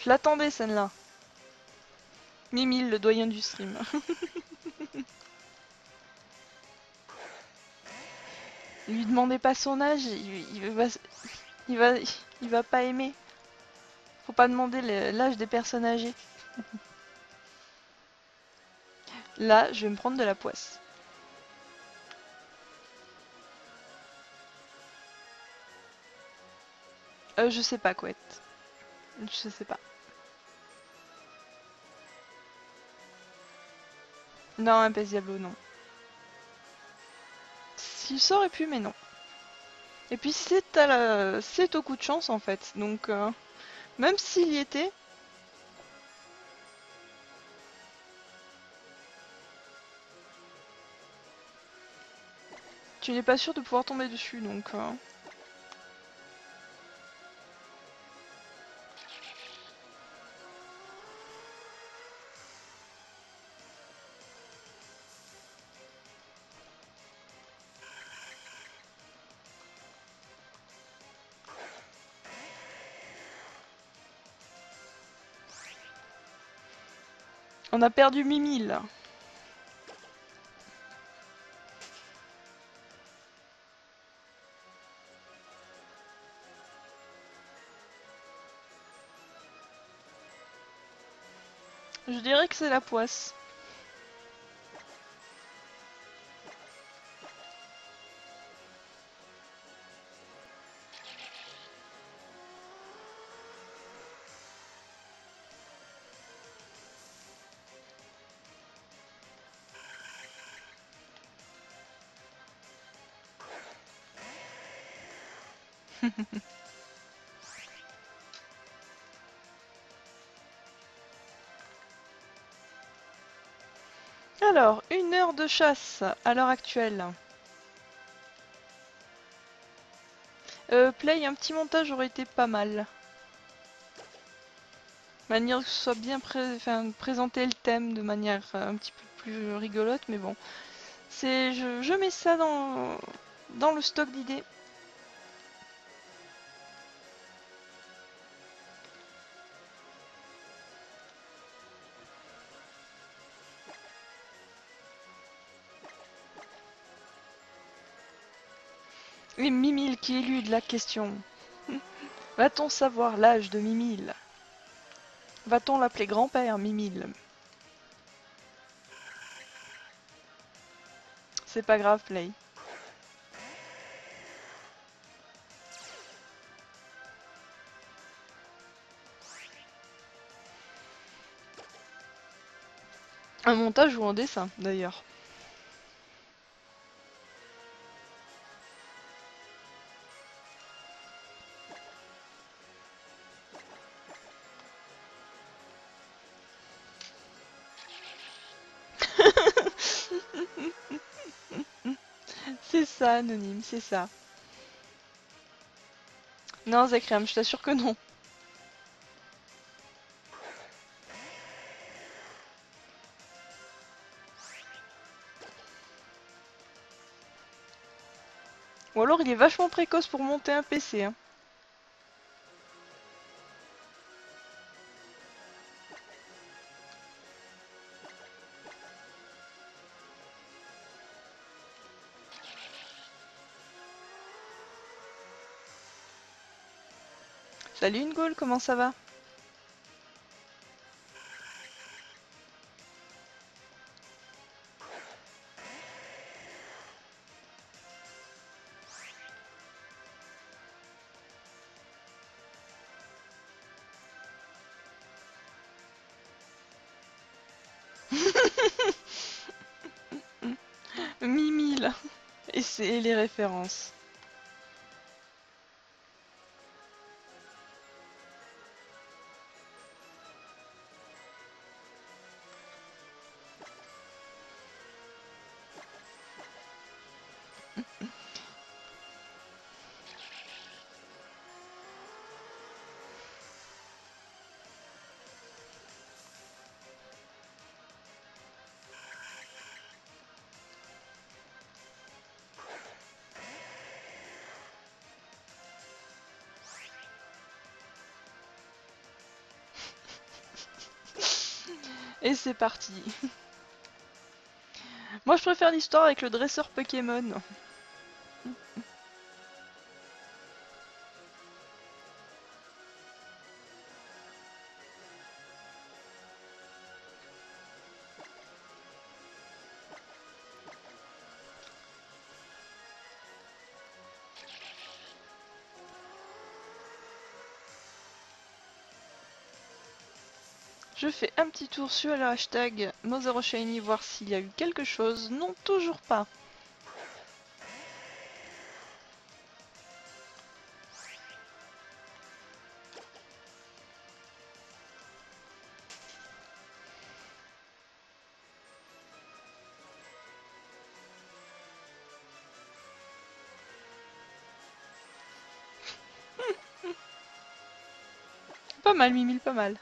Je l'attendais celle-là. Mimile, le doyen du stream. Lui demandez pas son âge, il va, il va pas aimer. Faut pas demander l'âge des personnes âgées. Là, je vais me prendre de la poisse. Je sais pas, Couette. Je sais pas. Non, un pèse Diablo, non. S'il aurait pu, mais non. Et puis c'est au coup de chance en fait. Donc même s'il y était, tu n'es pas sûr de pouvoir tomber dessus. Donc on a perdu Mimi là. Je dirais que c'est la poisse. Alors, 1 heure de chasse à l'heure actuelle. Play, un petit montage aurait été pas mal. Manière que ce soit bien présenter le thème de manière un petit peu plus rigolote, mais bon. Je mets ça dans le stock d'idées. Et Mimile qui élude la question. Va-t-on savoir l'âge de Mimile? Va-t-on l'appeler grand-père, Mimile? C'est pas grave, Play. Un montage ou un dessin, d'ailleurs. C'est ça, Anonyme, c'est ça. Non, Zekriam, je t'assure que non. Ou alors il est vachement précoce pour monter un PC, hein. Salut Ngol, comment ça va? Mimile. Et les références. Et c'est parti. Moi je préfère l'histoire avec le dresseur Pokémon. Je fais un petit tour sur le hashtag MotherShiny voir s'il y a eu quelque chose. Non, toujours pas. Pas mal, Mimile, pas mal.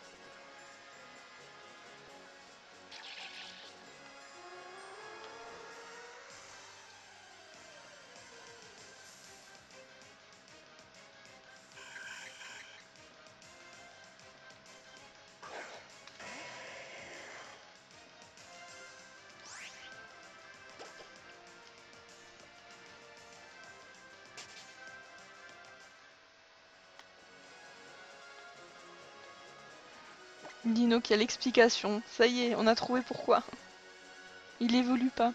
Dino qui a l'explication. Ça y est, on a trouvé pourquoi. Il évolue pas.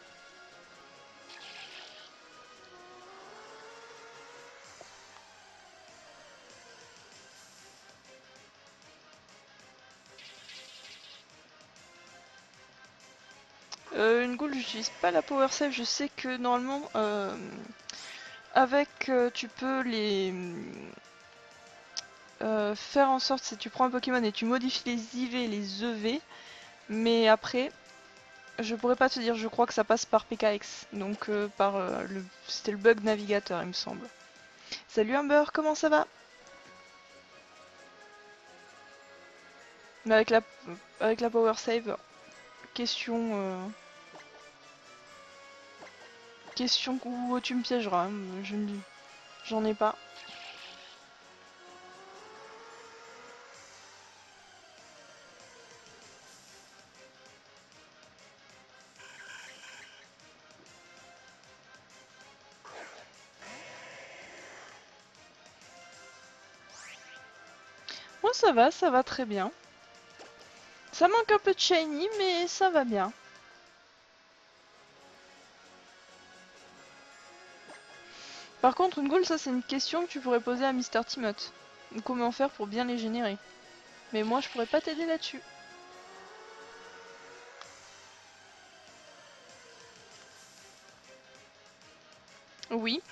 Une goule, j'utilise pas la Power Save. Je sais que normalement, avec, tu peux les faire en sorte, si tu prends un Pokémon et tu modifies les IV et les EV, mais après, je pourrais pas te dire, je crois que ça passe par PKX, donc par c'était le bug navigateur il me semble. Salut Amber, comment ça va? Mais avec la power save, question question où tu me piégeras, hein, j'en ai pas. Moi ça va très bien. Ça manque un peu de shiny, mais ça va bien. Par contre, une goule, ça c'est une question que tu pourrais poser à Mister Timot. Comment faire pour bien les générer. Mais moi je pourrais pas t'aider là-dessus. Oui,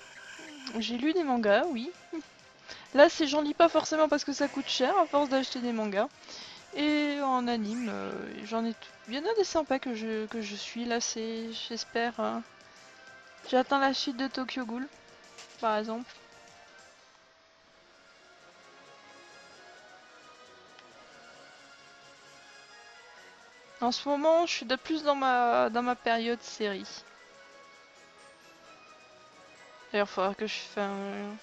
j'ai lu des mangas, oui. Là, j'en lis pas forcément parce que ça coûte cher à force d'acheter des mangas. Et en anime, il y en a des sympas que je suis là, j'espère. J'attends la suite de Tokyo Ghoul, par exemple. En ce moment, je suis de plus dans ma période série. D'ailleurs, il faudra que je fasse un...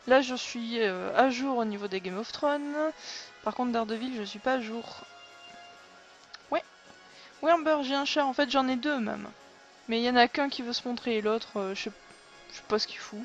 Là, je suis à jour au niveau des Game of Thrones. Par contre, Daredevil, je suis pas à jour. Ouais, ouais, Amber, j'ai un chat. En fait, j'en ai deux même. Mais il y en a qu'un qui veut se montrer et l'autre, je sais pas ce qu'il fout.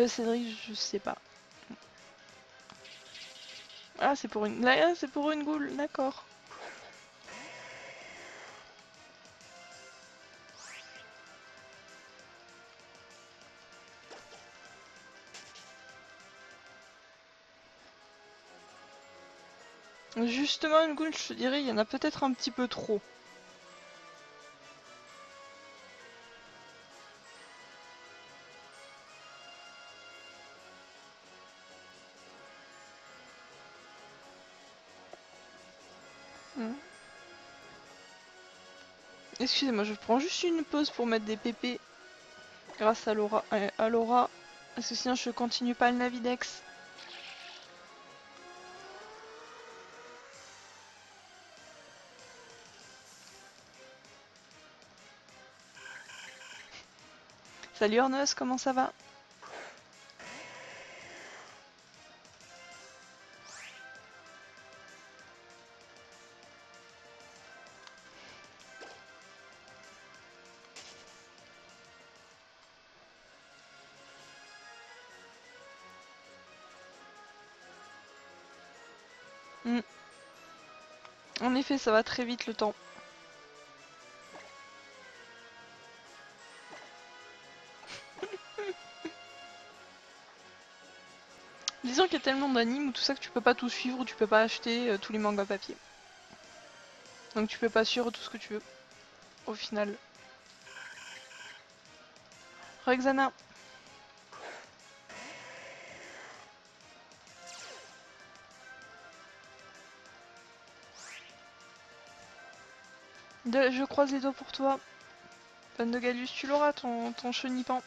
Cédric, je sais pas. Ah, c'est pour une... Là, c'est pour une goule, d'accord. Justement, une goule, je te dirais, il y en a peut-être un petit peu trop. Hmm. Excusez-moi, je prends juste une pause pour mettre des pépés grâce à Laura. Parce que sinon je continue pas le Navidex. Salut Ornos, comment ça va? Hmm. En effet, ça va très vite le temps. Disons qu'il y a tellement d'animes ou tout ça que tu peux pas tout suivre ou tu peux pas acheter tous les mangas papier. Donc tu peux pas suivre tout ce que tu veux, au final. Rexana, je croise les doigts pour toi. Fan de Galus, tu l'auras ton chenipan.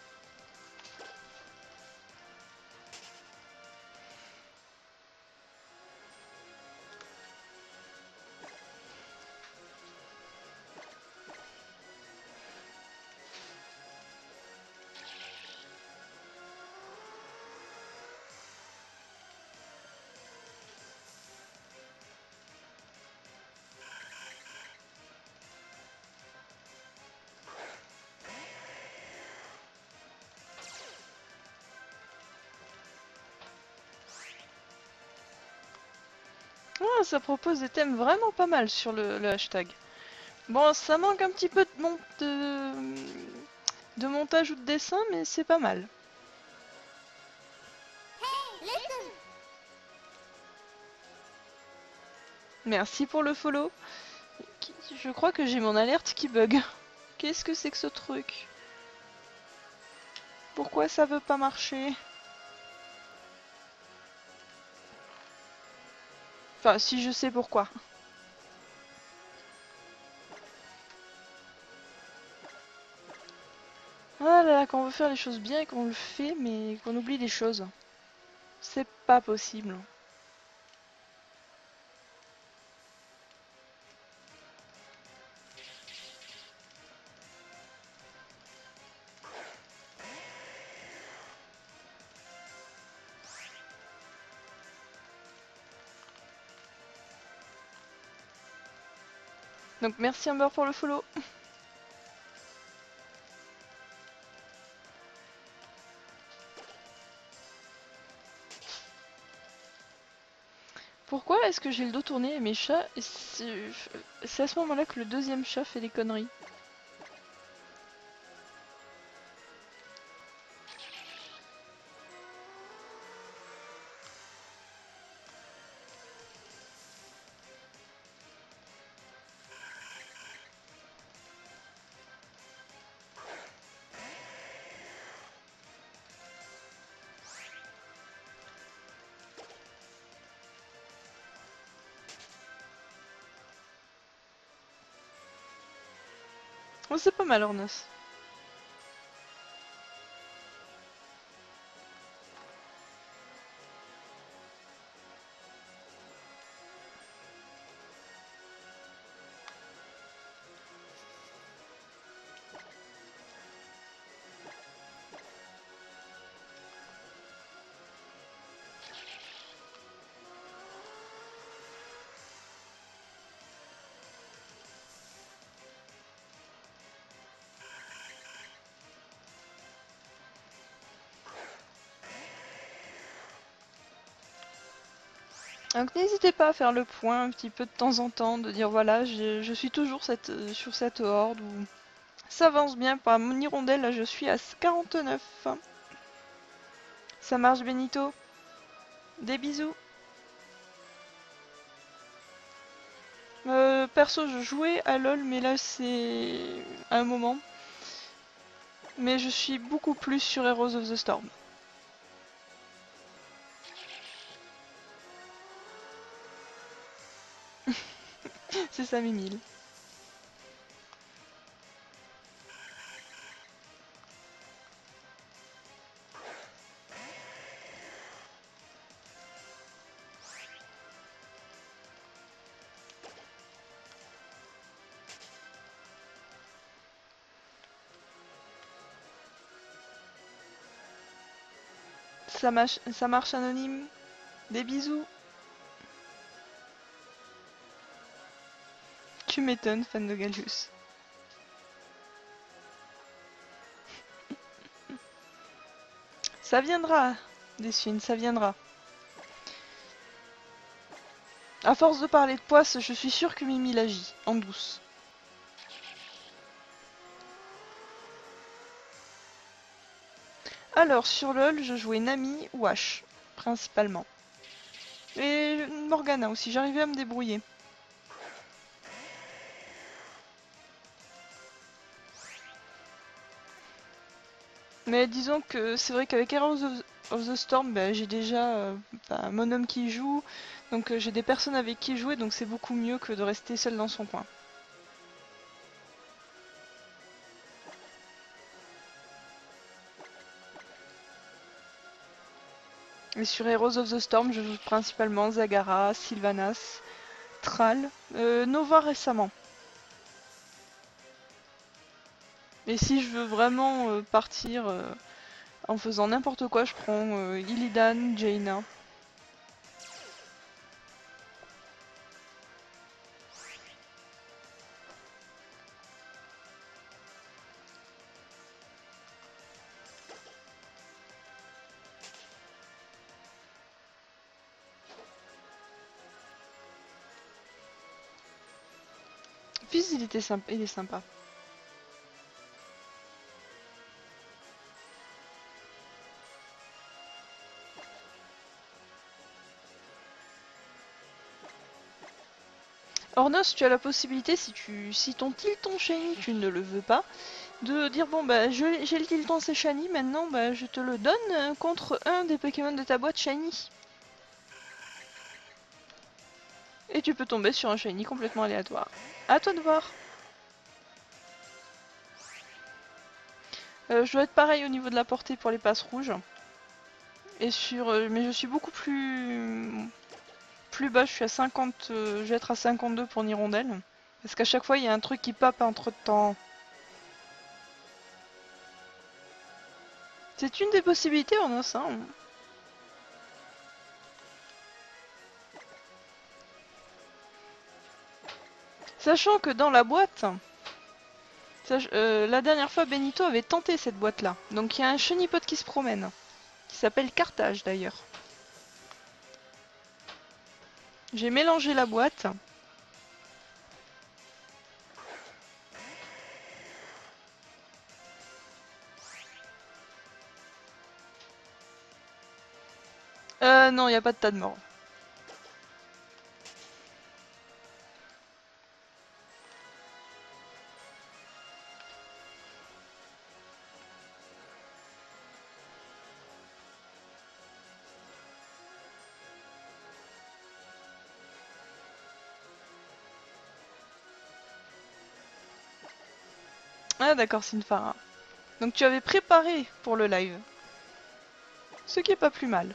Oh, ça propose des thèmes vraiment pas mal sur le hashtag. Bon, ça manque un petit peu de de montage ou de dessin, mais c'est pas mal. Merci pour le follow. Je crois que j'ai mon alerte qui bug. Qu'est-ce que c'est que ce truc? Pourquoi ça veut pas marcher? Enfin, si je sais pourquoi. Ah là là, quand on veut faire les choses bien et qu'on le fait, mais qu'on oublie des choses. C'est pas possible. Donc merci Amber pour le follow. Pourquoi est-ce que j'ai le dos tourné à mes chats? Et c'est à ce moment-là que le deuxième chat fait des conneries. Oh, c'est pas mal, Ornos. Donc n'hésitez pas à faire le point un petit peu de temps en temps, de dire voilà, je suis toujours sur cette horde où ça avance bien. Par mon hirondelle, là je suis à 49. Ça marche Benito. Des bisous. Perso, je jouais à LoL, mais là c'est un moment. Mais je suis beaucoup plus sur Heroes of the Storm. C'est ça, Mimile. Ça marche anonyme. Des bisous. Tu m'étonnes, fan de Galus. Ça viendra, Dessuine, ça viendra. À force de parler de poisse, je suis sûre que Mimi l'agit, en douce. Alors, sur LoL, je jouais Nami ou Ashe, principalement. Et Morgana aussi, j'arrivais à me débrouiller. Mais disons que c'est vrai qu'avec Heroes of the Storm, bah, j'ai déjà mon homme qui joue, donc j'ai des personnes avec qui jouer, donc c'est beaucoup mieux que de rester seul dans son coin. Et sur Heroes of the Storm, je joue principalement Zagara, Sylvanas, Thrall, Nova récemment. Et si je veux vraiment partir en faisant n'importe quoi, je prends Illidan, Jaina. Fizz, il était sympa, il est sympa. Ornos, tu as la possibilité, si ton Tilton Shiny, tu ne le veux pas, de dire bon bah j'ai le Tilton c'est Shiny, maintenant bah je te le donne contre un des Pokémon de ta boîte Shiny. Et tu peux tomber sur un Shiny complètement aléatoire. À toi de voir. Je dois être pareil au niveau de la portée pour les passes rouges. Et mais je suis beaucoup plus bas, je suis à 50, je vais être à 52 pour Nirondelle. Parce qu'à chaque fois il y a un truc qui pop entre temps. C'est une des possibilités en os, hein. Sachant que dans la boîte, la dernière fois Benito avait tenté cette boîte là. Donc il y a un chenipot qui se promène. Qui s'appelle Carthage d'ailleurs. J'ai mélangé la boîte. Non, il n'y a pas de tas de morts. Ah d'accord, Sinfara. Donc tu avais préparé pour le live. Ce qui est pas plus mal.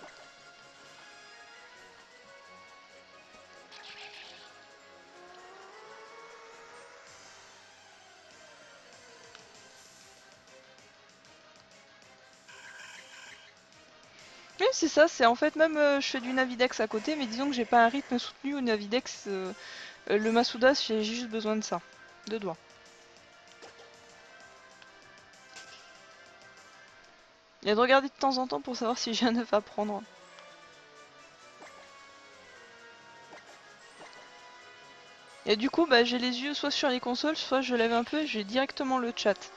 Oui, c'est ça, c'est en fait même je fais du Navidex à côté, mais disons que j'ai pas un rythme soutenu au Navidex. Le Masuda, j'ai juste besoin de ça. De doigts. Et de regarder de temps en temps pour savoir si j'ai un œuf à prendre. Et du coup, bah, j'ai les yeux soit sur les consoles, soit je lève un peu et j'ai directement le chat.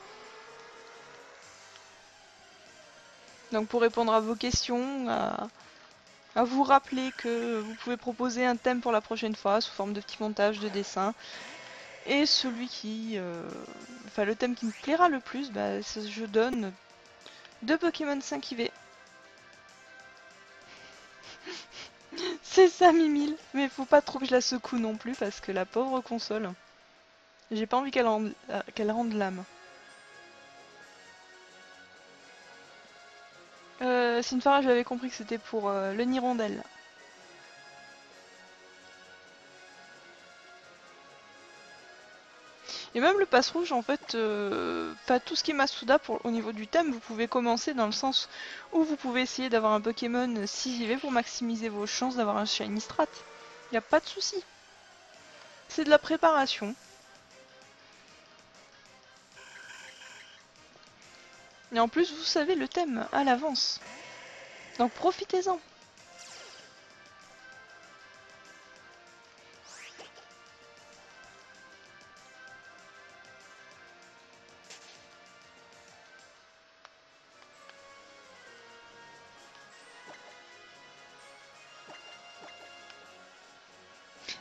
Donc pour répondre à vos questions, à vous rappeler que vous pouvez proposer un thème pour la prochaine fois sous forme de petits montages de dessins. Et celui qui... Enfin le thème qui me plaira le plus, bah, je donne 2 Pokémon 5 IV. C'est ça Mimile. Mais faut pas trop que je la secoue non plus parce que la pauvre console. J'ai pas envie qu'elle rende l'âme. Sinfara, j'avais compris que c'était pour le Nirondelle. Et même le passe rouge, en fait, pas tout ce qui est Masuda au niveau du thème, vous pouvez commencer dans le sens où vous pouvez essayer d'avoir un Pokémon 6 IV pour maximiser vos chances d'avoir un Shiny Strat. Y a pas de souci. C'est de la préparation. Et en plus, vous savez le thème à l'avance. Donc profitez-en.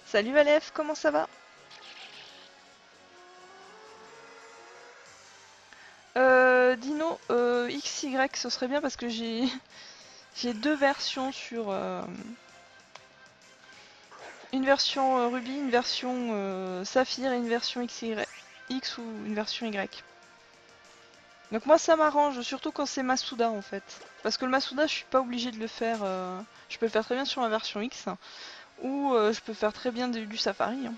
Salut Aleph, comment ça va? Dino, XY, ce serait bien parce que j'ai deux versions sur... une version Ruby, une version Saphir et une version XY, X ou une version Y. Donc moi ça m'arrange, surtout quand c'est Masuda en fait. Parce que le Masuda je suis pas obligée de le faire, je peux le faire très bien sur ma version X, ou je peux faire très bien du Safari. Hein.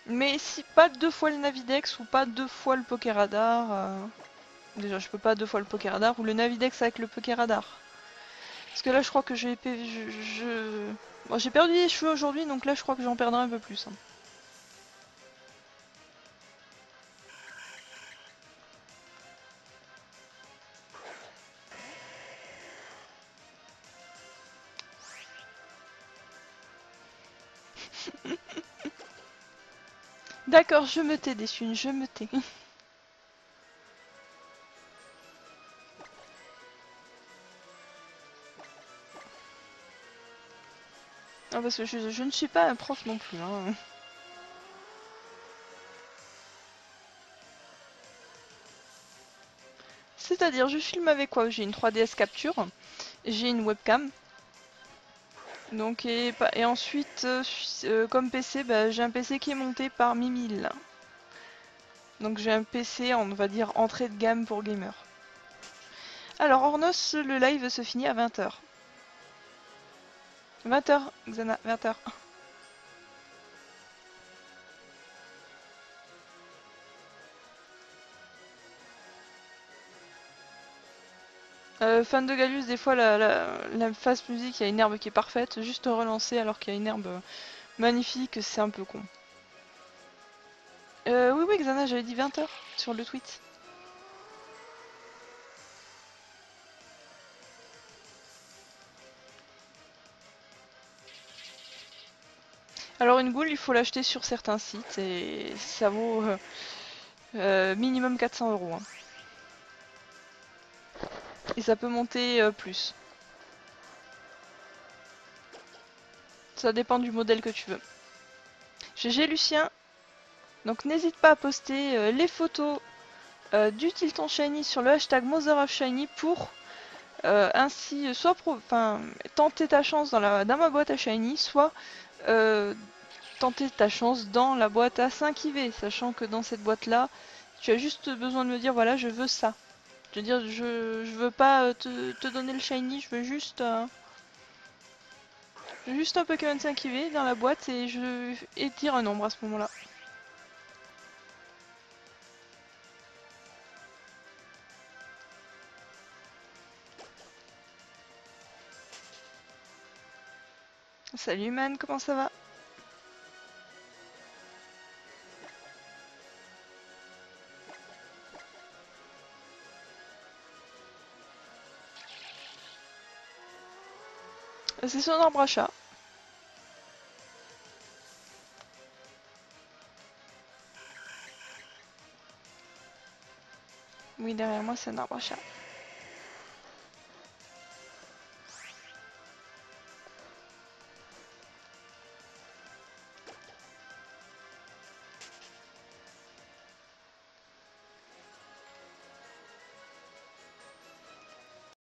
Mais si pas deux fois le Navidex ou pas deux fois le Pokéradar, déjà je peux pas deux fois le Pokéradar ou le Navidex avec le Pokéradar. Parce que là je crois que bon, j'ai perdu les cheveux aujourd'hui donc là je crois que j'en perdrai un peu plus. Hein. D'accord, je me tais Dessun, je me tais. Ah, parce que je ne suis pas un prof non plus. Hein. C'est-à-dire, je filme avec quoi? J'ai une 3DS capture, j'ai une webcam. Donc, et ensuite, comme PC, bah, j'ai un PC qui est monté par Mimil. Donc j'ai un PC, on va dire, entrée de gamme pour gamer. Alors, Ornos, le live se finit à 20h. 20h, Xana, 20h. Fan de Galus, des fois la phase musique, il y a une herbe qui est parfaite, juste relancer alors qu'il y a une herbe magnifique, c'est un peu con. Oui, oui, Xana, j'avais dit 20h sur le tweet. Alors une boule, il faut l'acheter sur certains sites et ça vaut minimum 400 €. Hein. Et ça peut monter plus. Ça dépend du modèle que tu veux. GG Lucien, donc n'hésite pas à poster les photos du Tilton Shiny sur le hashtag Mother of Shiny pour ainsi soit tenter ta chance dans ma boîte à Shiny, soit tenter ta chance dans la boîte à 5 IV, sachant que dans cette boîte là, tu as juste besoin de me dire voilà je veux ça. Je veux dire je veux pas te donner le Shiny, je veux juste un Pokémon 5 IV dans la boîte et dire un nombre à ce moment là. Salut man, comment ça va? C'est son arbre à chat. Oui, derrière moi c'est un arbre à chat.